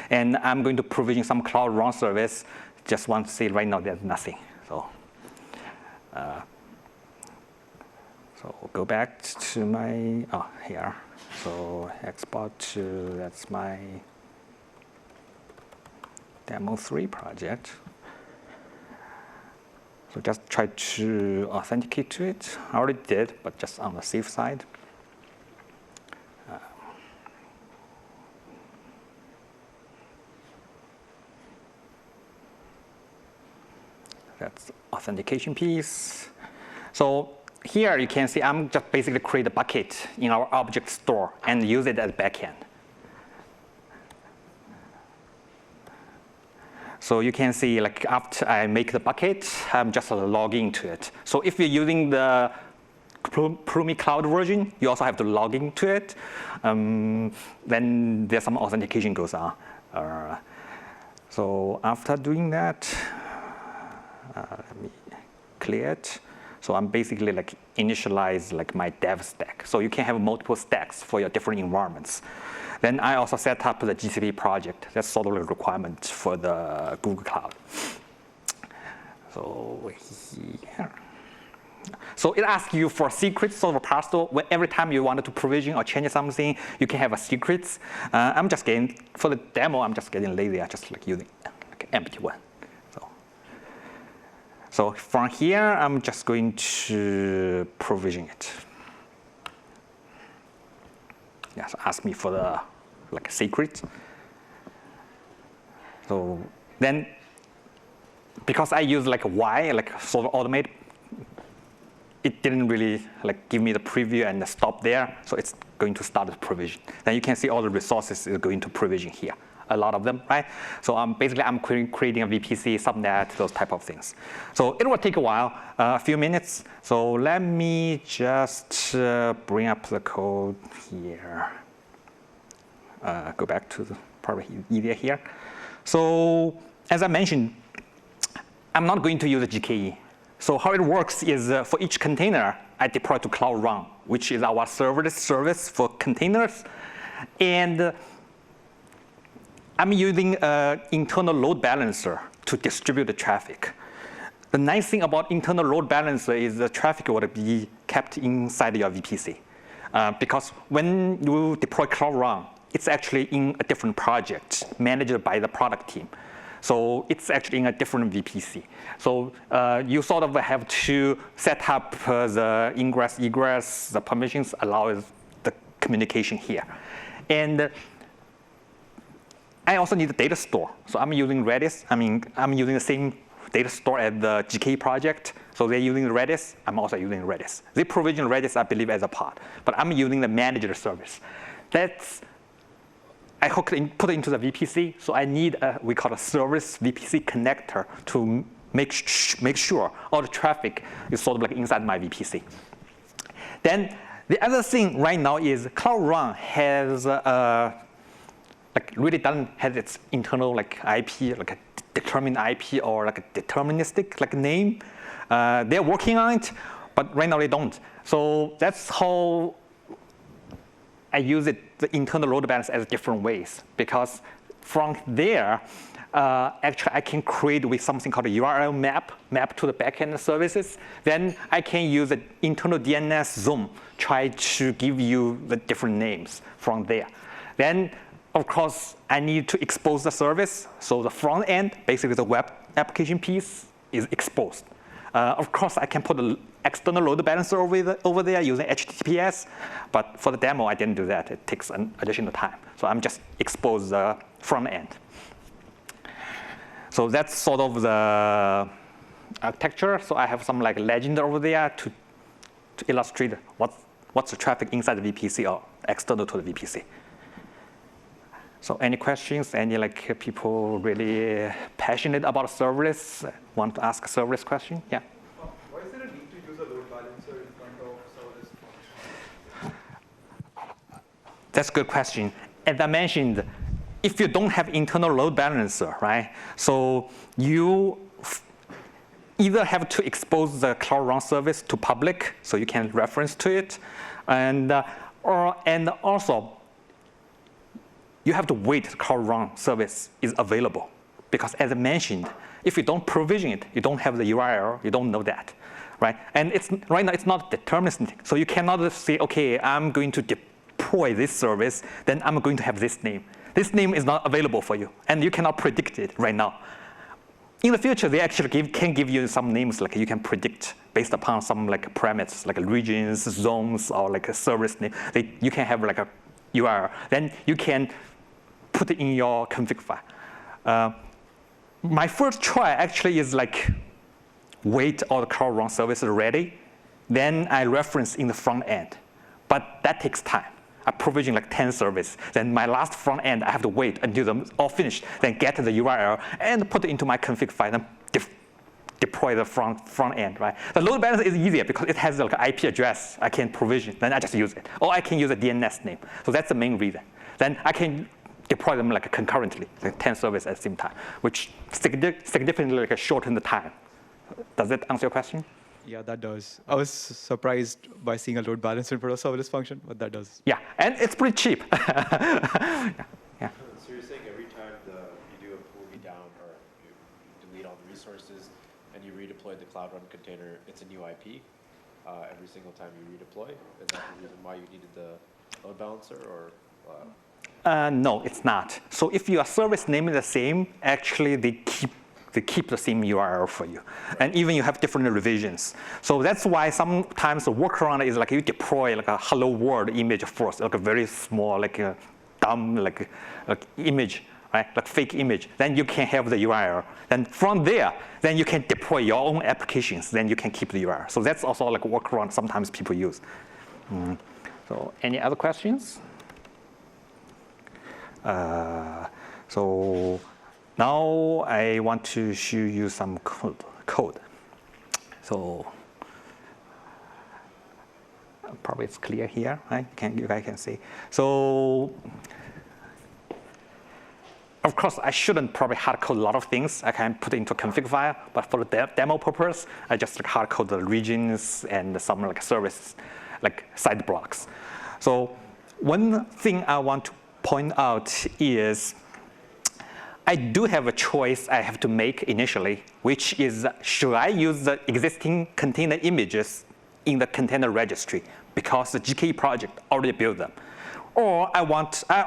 And I'm going to provision some Cloud Run service. Just want to see right now there's nothing. So we'll go back to my, here. So export to, that's my demo 3 project. So just try to authenticate to it. I already did, but just on the safe side. That's the authentication piece. So here you can see I'm just basically create a bucket in our object store and use it as backend. So you can see like after I make the bucket, I'm just logging to it. So if you're using the Pulumi Cloud version, you also have to log into it. Then there's some authentication goes on. So after doing that, let me clear it. So I'm basically like initialize like my dev stack. So you can have multiple stacks for your different environments. Then I also set up the GCP project. That's sort of a requirement for the Google Cloud. So here. So it asks you for secrets, sort of a parcel. Every time you wanted to provision or change something, you can have a secrets. I'm just getting, for the demo, I'm just getting lazy. I just like using like an empty one. So from here, I'm just going to provision it. Yeah, so ask me for the like secret. So then, because I use like a Y, like sort of automate, it didn't really like give me the preview and the stop there. So it's going to start the provision. Then you can see all the resources is going to provision here. A lot of them, right? So basically I'm creating a VPC, subnet, those type of things. So it will take a while, a few minutes. So let me just bring up the code here. Go back to the probably easier here. So as I mentioned, I'm not going to use a GKE. So how it works is for each container, I deploy to Cloud Run, which is our serverless service for containers. And I'm using an internal load balancer to distribute the traffic. The nice thing about internal load balancer is the traffic will be kept inside your VPC. Because when you deploy Cloud Run, it's actually in a different project managed by the product team. So it's actually in a different VPC. So you sort of have to set up the ingress, egress, the permissions allows the communication here. And I also need a data store. So I'm using Redis. I'm using the same data store as the GKE project. So they're using Redis. I'm also using Redis. They provision Redis, I believe, as a pod. But I'm using the managed service. I put it into the VPC. So I need we call a service VPC connector to make sure all the traffic is sort of like inside my VPC. Then the other thing right now is Cloud Run has like really doesn't have its internal like IP, like a determined IP or like a deterministic like name. They're working on it, but right now they don't. So that's how I use it, the internal load balance as different ways. Because from there, actually I can create with something called a URL map to the backend services. Then I can use the internal DNS zone, try to give you the different names from there. Then of course, I need to expose the service. So the front end, basically the web application piece, is exposed. Of course, I can put an external load balancer over there using HTTPS. But for the demo, I didn't do that. It takes an additional time. So I'm just expose the front end. So that's sort of the architecture. So I have some like legend over there to illustrate what's the traffic inside the VPC or external to the VPC. So any questions? Any like people really passionate about serverless want to ask a serverless question? Yeah. Why is there a need to use a load balancer in front of serverless? That's a good question. As I mentioned, if you don't have internal load balancer, right? So you either have to expose the Cloud Run service to public, so you can reference to it, and also you have to wait the Cloud Run service is available, because as I mentioned, if you don't provision it, you don't have the URL, you don't know that, right? And right now it's not deterministic, so you cannot say, okay, I'm going to deploy this service, then I'm going to have this name. This name is not available for you, and you cannot predict it right now. In the future, they actually can give you some names, like you can predict based upon some like parameters, like regions, zones, or like a service name. You can have like a URL. Then you can put it in your config file. My first try actually is like wait all the Cloud Run services ready, then I reference in the front end. But that takes time. I provision like 10 services. Then my last front end, I have to wait until they're all finished, then get the URL and put it into my config file and deploy the front end, right? The load balancer is easier because it has like an IP address I can provision, then I just use it. Or I can use a DNS name. So that's the main reason. Then I can deploy them like concurrently, like 10 services at the same time, which significantly like shorten the time. Does that answer your question? Yeah, that does. I was surprised by seeing a load balancer for a serverless function, but that does. Yeah, and it's pretty cheap. Yeah. So you're saying every time you do a Pulumi down or you delete all the resources and you redeploy the Cloud Run container, it's a new IP every single time you redeploy? Is that the reason why you needed the load balancer, or? No, it's not. So if your service name is the same, actually they keep the same URL for you. And even you have different revisions. So that's why sometimes the workaround is like you deploy like a hello world image first, like a very small, like a dumb like image, right? Like fake image. Then you can have the URL. Then from there, then you can deploy your own applications. Then you can keep the URL. So that's also like a workaround sometimes people use. So any other questions? So now I want to show you some code. So probably it's clear here, right? You guys can see. So of course, I shouldn't probably hard code a lot of things. I can put it into a config file, but for the demo purpose, I just like hard code the regions and some like services, like side blocks. So one thing I want to point out is I do have a choice I have to make initially, which is should I use the existing container images in the container registry because the GKE project already built them. Or I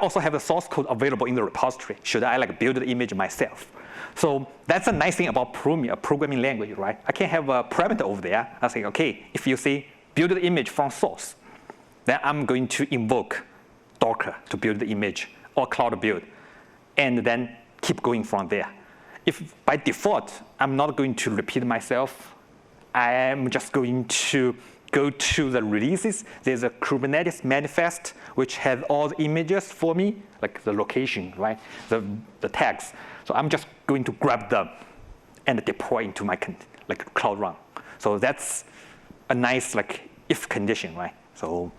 also have the source code available in the repository. Should I like build the image myself? So that's a nice thing about Pulumi, a programming language, right? I can have a parameter over there. I say, okay, if you say build the image from source, then I'm going to invoke Docker to build the image or cloud build, and then keep going from there. If by default, I'm not going to repeat myself, I am just going to go to the releases. There's a Kubernetes manifest, which has all the images for me, like the location, right? The tags. So I'm just going to grab them and deploy into my like Cloud Run. So that's a nice like if condition, right? So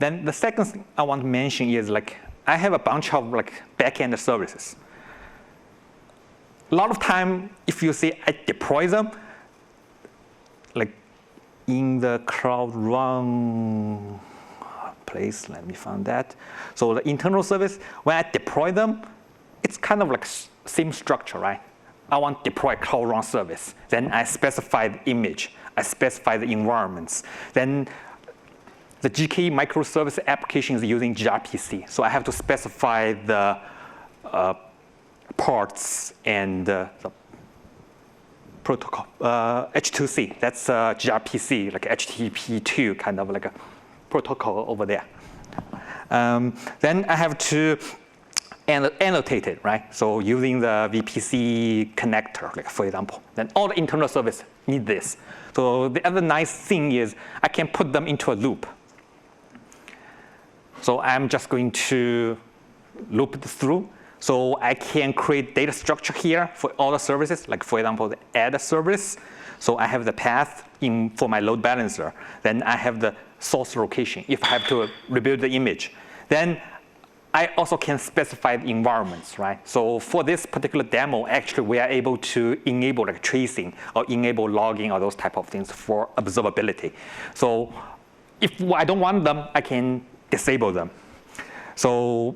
then the second thing I want to mention is like I have a bunch of like backend services. A lot of time, if you say I deploy them, like in the Cloud Run place, let me find that. So the internal service, when I deploy them, it's kind of like same structure, right? I want to deploy Cloud Run service. Then I specify the image. I specify the environments. Then the GKE microservice application is using gRPC. So I have to specify the ports and the protocol, H2C. That's gRPC, like HTTP2 kind of like a protocol over there. Then I have to annotate it, right? So using the VPC connector, like for example. Then all the internal service need this. So the other nice thing is I can put them into a loop. So I'm just going to loop it through. So I can create data structure here for all the services, like for example, the add service. So I have the path for my load balancer. Then I have the source location if I have to rebuild the image. Then I also can specify the environments, right? So for this particular demo, actually, we are able to enable like tracing or enable logging or those type of things for observability. So if I don't want them, I can disable them. So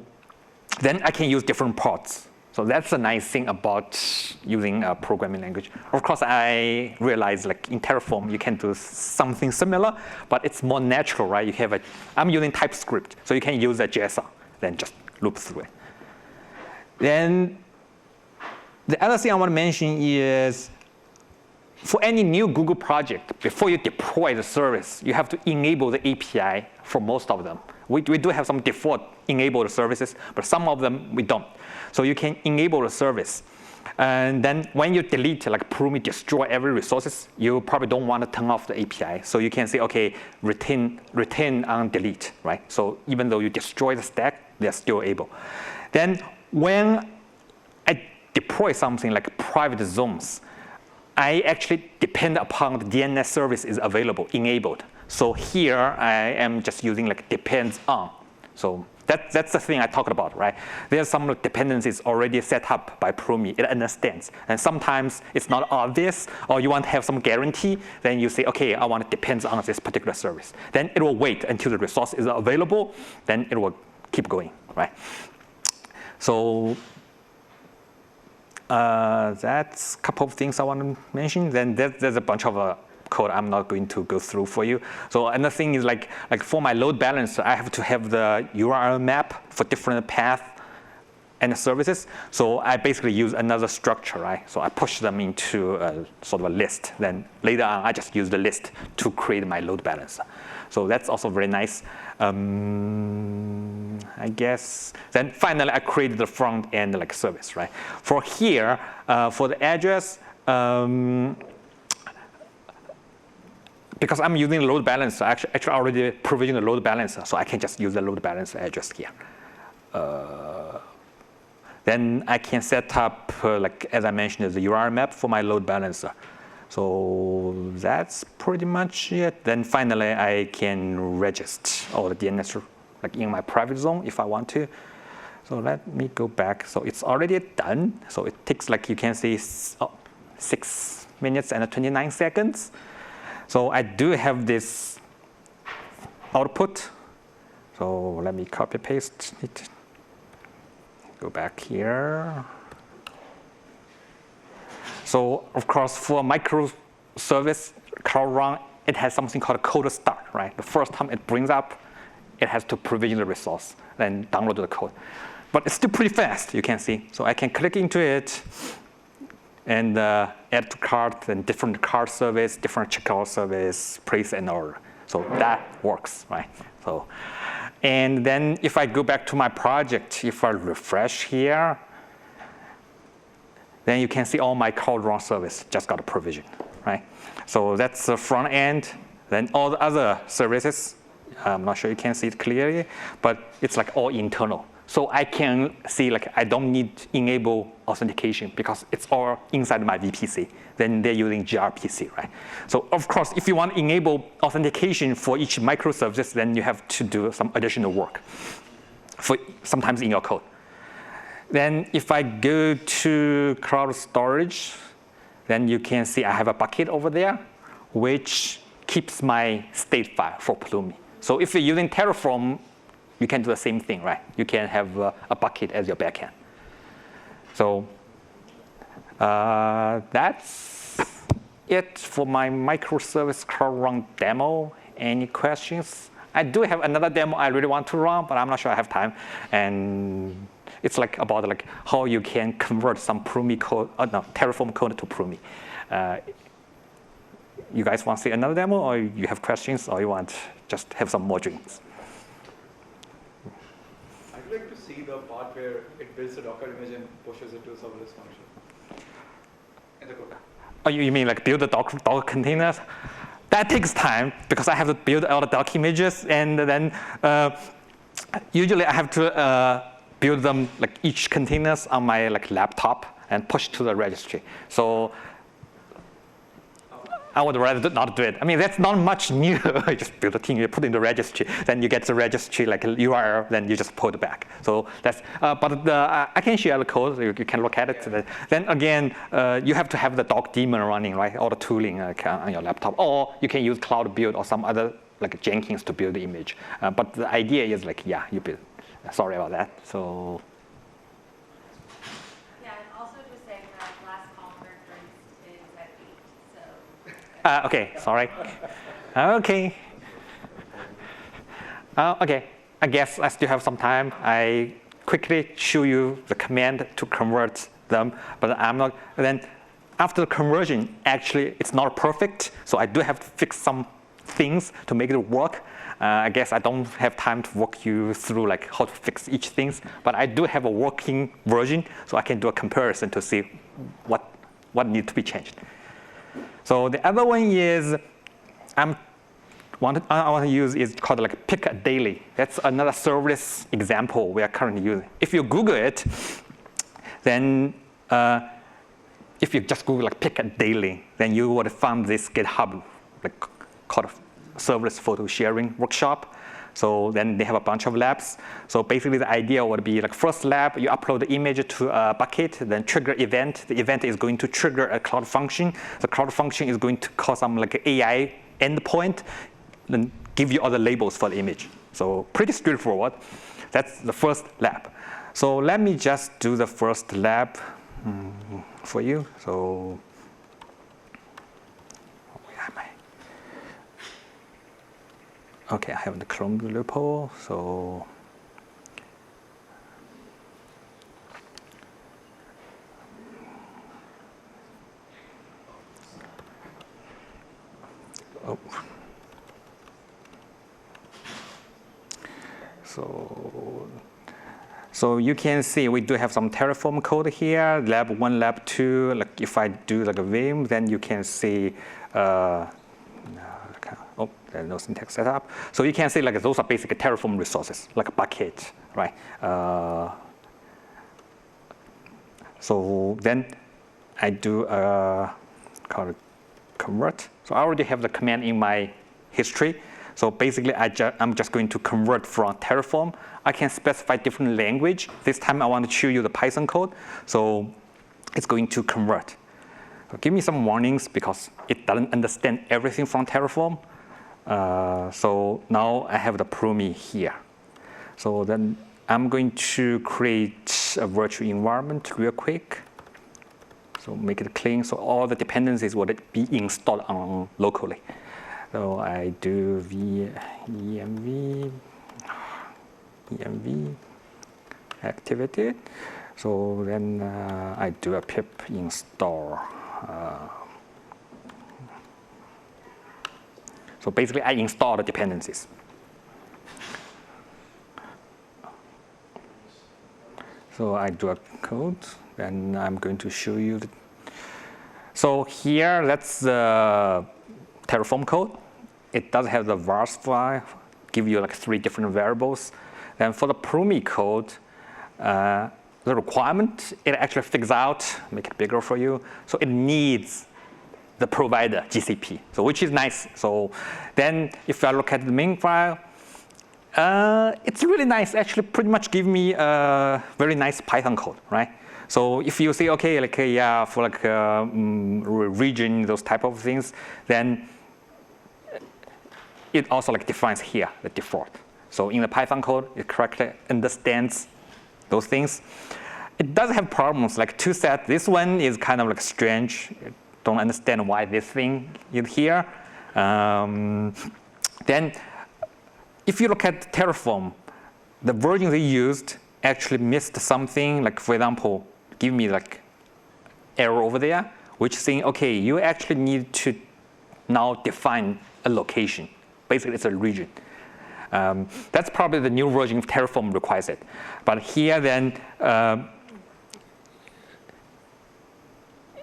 then I can use different ports. So that's a nice thing about using a programming language. Of course, I realize like in Terraform, you can do something similar, but it's more natural, right? You have I'm using TypeScript, so you can use a JSON. Then just loop through it. Then the other thing I want to mention is for any new Google project, before you deploy the service, you have to enable the API for most of them. We do have some default enabled services, but some of them we don't. So you can enable the service. And then when you delete, like Pulumi destroy every resources, you probably don't want to turn off the API. So you can say, okay, retain on delete, right? So even though you destroy the stack, they're still able. Then when I deploy something like private zones, I actually depend upon the DNS service is available, enabled. So here I am just using like depends on. So that's the thing I talked about, right? There's some dependencies already set up by Pulumi. It understands. And sometimes it's not obvious, or you want to have some guarantee, then you say, okay, I want to depend on this particular service. Then it will wait until the resource is available, then it will keep going, right? So that's a couple of things I want to mention. Then there's a bunch of code I'm not going to go through for you. So another thing is like for my load balancer, I have to have the URL map for different paths and services. So I basically use another structure, right? So I push them into a sort of a list. Then later on, I just use the list to create my load balancer. So that's also very nice. I guess. Then finally, I created the front end like service, right? For here, for the address, because I'm using the load balancer, actually I already provisioned the load balancer, so I can just use the load balancer address here. Then I can set up, like as I mentioned, the URL map for my load balancer. So that's pretty much it. Then finally, I can register all the DNS like in my private zone if I want to. So let me go back. So it's already done. So it takes, like you can see, 6 minutes and 29 seconds. So I do have this output. So let me copy paste it. Go back here. So of course, for microservice Cloud Run, it has something called a code start, right? The first time it brings up, it has to provision the resource, then download the code. But it's still pretty fast, you can see. So I can click into it and add to cart, then different cart service, different checkout service, place and order. So that works, right? So, and then if I go back to my project, if I refresh here, then you can see all my Cloud Run service just got a provision, right? So that's the front end. Then all the other services, I'm not sure you can see it clearly, but it's like all internal. So I can see like I don't need to enable authentication because it's all inside my VPC. Then they're using gRPC, right? So of course, if you want to enable authentication for each microservice, then you have to do some additional work, for sometimes in your code. Then if I go to cloud storage, then you can see I have a bucket over there, which keeps my state file for Pulumi. So if you're using Terraform, you can do the same thing, right? You can have a bucket as your backend. So that's it for my microservice Cloud Run demo. Any questions? I do have another demo I really want to run, but I'm not sure I have time. And it's like about like how you can convert some Pulumi code, Terraform code to Pulumi. You guys want to see another demo, or you have questions, or you want just have some more drinks? I'd like to see the part where it builds a Docker image and pushes it to a serverless function. In the code. Oh, you mean like build the Docker containers? That takes time because I have to build all the Docker images, and then usually I have to build them like each containers on my like laptop and push to the registry. So I would rather not do it. I mean, that's not much new. You just build a thing, you put in the registry, then you get the registry like a URL, then you just pull it back. So that's, I can share the code, so you can look at it. Yeah. Then again, you have to have the doc daemon running, right? All the tooling on your laptop. Or you can use Cloud Build or some other, like Jenkins to build the image. But the idea is like, yeah, you build. Sorry about that. So. Okay, sorry. Okay. Okay, I guess I still have some time. I quickly show you the command to convert them, but I'm not. Then after the conversion, actually, it's not perfect, so I do have to fix some things to make it work. I guess I don't have time to walk you through like how to fix each thing, but I do have a working version, so I can do a comparison to see what needs to be changed. So the other one is I want to use is called like pick a daily. That's another service example we are currently using. If you Google it, then if you just Google like pick a daily, then you would find this GitHub like called serverless photo sharing workshop. So then they have a bunch of labs. So basically the idea would be like first lab, you upload the image to a bucket, then trigger event. The event is going to trigger a cloud function. The cloud function is going to call some like AI endpoint, then give you other labels for the image. So pretty straightforward. That's the first lab. So let me just do the first lab for you. So where am I? Okay, I have the Chrome repo, so so you can see we do have some Terraform code here, lab 1, lab 2. Like if I do like a Vim, then you can see. There's no syntax setup. So you can see like those are basically Terraform resources, like a bucket, right? So then I do called convert. So I already have the command in my history. So basically I'm just going to convert from Terraform. I can specify different language. This time I want to show you the Python code. So it's going to convert. So give me some warnings because it doesn't understand everything from Terraform. So now I have the Pulumi here. So then I'm going to create a virtual environment real quick. So make it clean. So all the dependencies would be installed on locally. So I do env activity. So then I do a pip install. So basically, I install the dependencies. So I do a code, and I'm going to show you. So here, that's the Terraform code. It does have the vars file, give you like 3 different variables. Then for the Pulumi code, the requirement, it actually figures out, make it bigger for you. So it needs the provider, GCP, so which is nice. So then if I look at the main file, it's really nice. Actually, pretty much give me a very nice Python code, right? So if you say, okay, like yeah, for like region, those type of things, then it also like defines here the default. So in the Python code, it correctly understands those things. It does have problems like toSet. This one is kind of like strange. Don't understand why this thing is here. Then if you look at Terraform, the version they used actually missed something. Like for example, give me like error over there, which saying, okay, you actually need to now define a location. Basically, it's a region. That's probably the new version of Terraform requires it. But here then,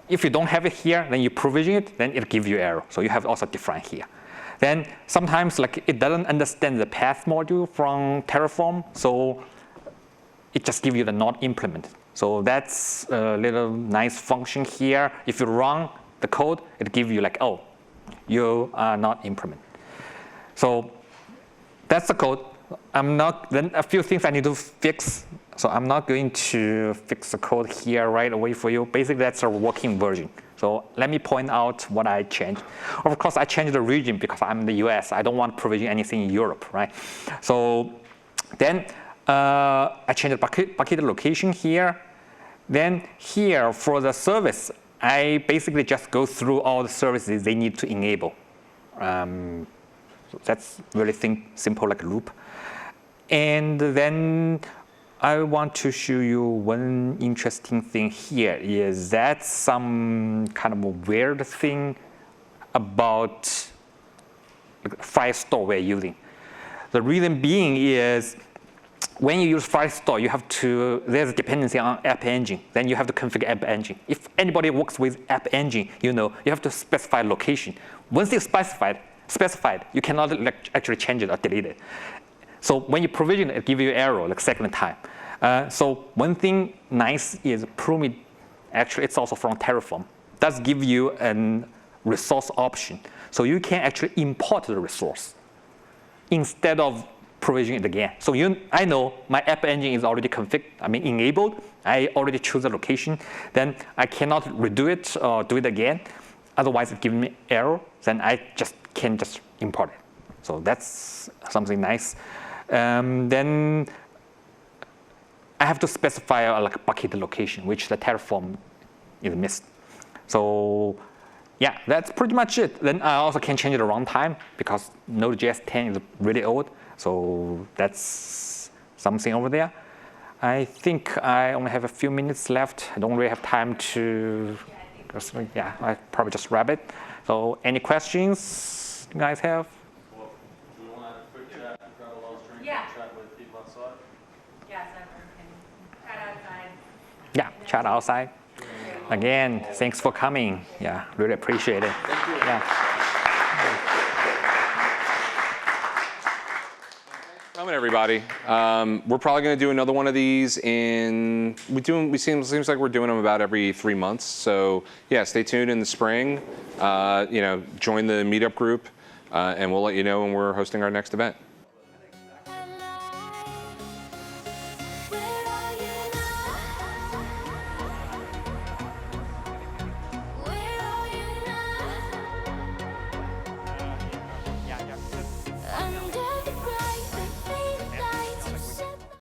if you don't have it here, then you provision it, then it gives you error. So you have also define here. Then sometimes like it doesn't understand the path module from Terraform, so it just gives you the not implemented. So that's a little nice function here. If you run the code, it gives you like, oh, you are not implement. So that's the code. Then a few things I need to fix. So I'm not going to fix the code here right away for you. Basically, that's a working version. So let me point out what I changed. Of course, I changed the region because I'm in the US. I don't want to provision anything in Europe, right? So then I changed the bucket location here. Then here for the service, I basically just go through all the services they need to enable. So that's really simple like a loop. And then I want to show you one interesting thing here is that some kind of a weird thing about file store we're using. The reason being is when you use file store, you have to, there's a dependency on App Engine. Then you have to configure App Engine. If anybody works with App Engine, you know, you have to specify location. Once it's specified, you cannot actually change it or delete it. So when you provision it, gives you error like second time. So one thing nice is Pulumi, actually it's also from Terraform, does give you a resource option. So you can actually import the resource instead of provisioning it again. So I know my App Engine is already enabled. I already choose the location. Then I cannot redo it or do it again. Otherwise it gives me error. Then I can just import it. So that's something nice. Then I have to specify like a bucket location, which the Terraform is missed. So yeah, that's pretty much it. Then I also can change the runtime because Node.js 10 is really old. So that's something over there. I think I only have a few minutes left. I don't really have time to, yeah, I probably just wrap it. So any questions you guys have? Well, do you want to have a quick chat, grab a little drink, Yeah. and chat with people outside? Yes, everyone can chat outside. Yeah, chat outside. Again, thanks for coming. Yeah, really appreciate it. Thank you. Yeah. Coming, everybody. We're probably going to do another one of these in. Seems like we're doing them about every 3 months. So yeah, stay tuned in the spring. Join the Meetup group, and we'll let you know when we're hosting our next event.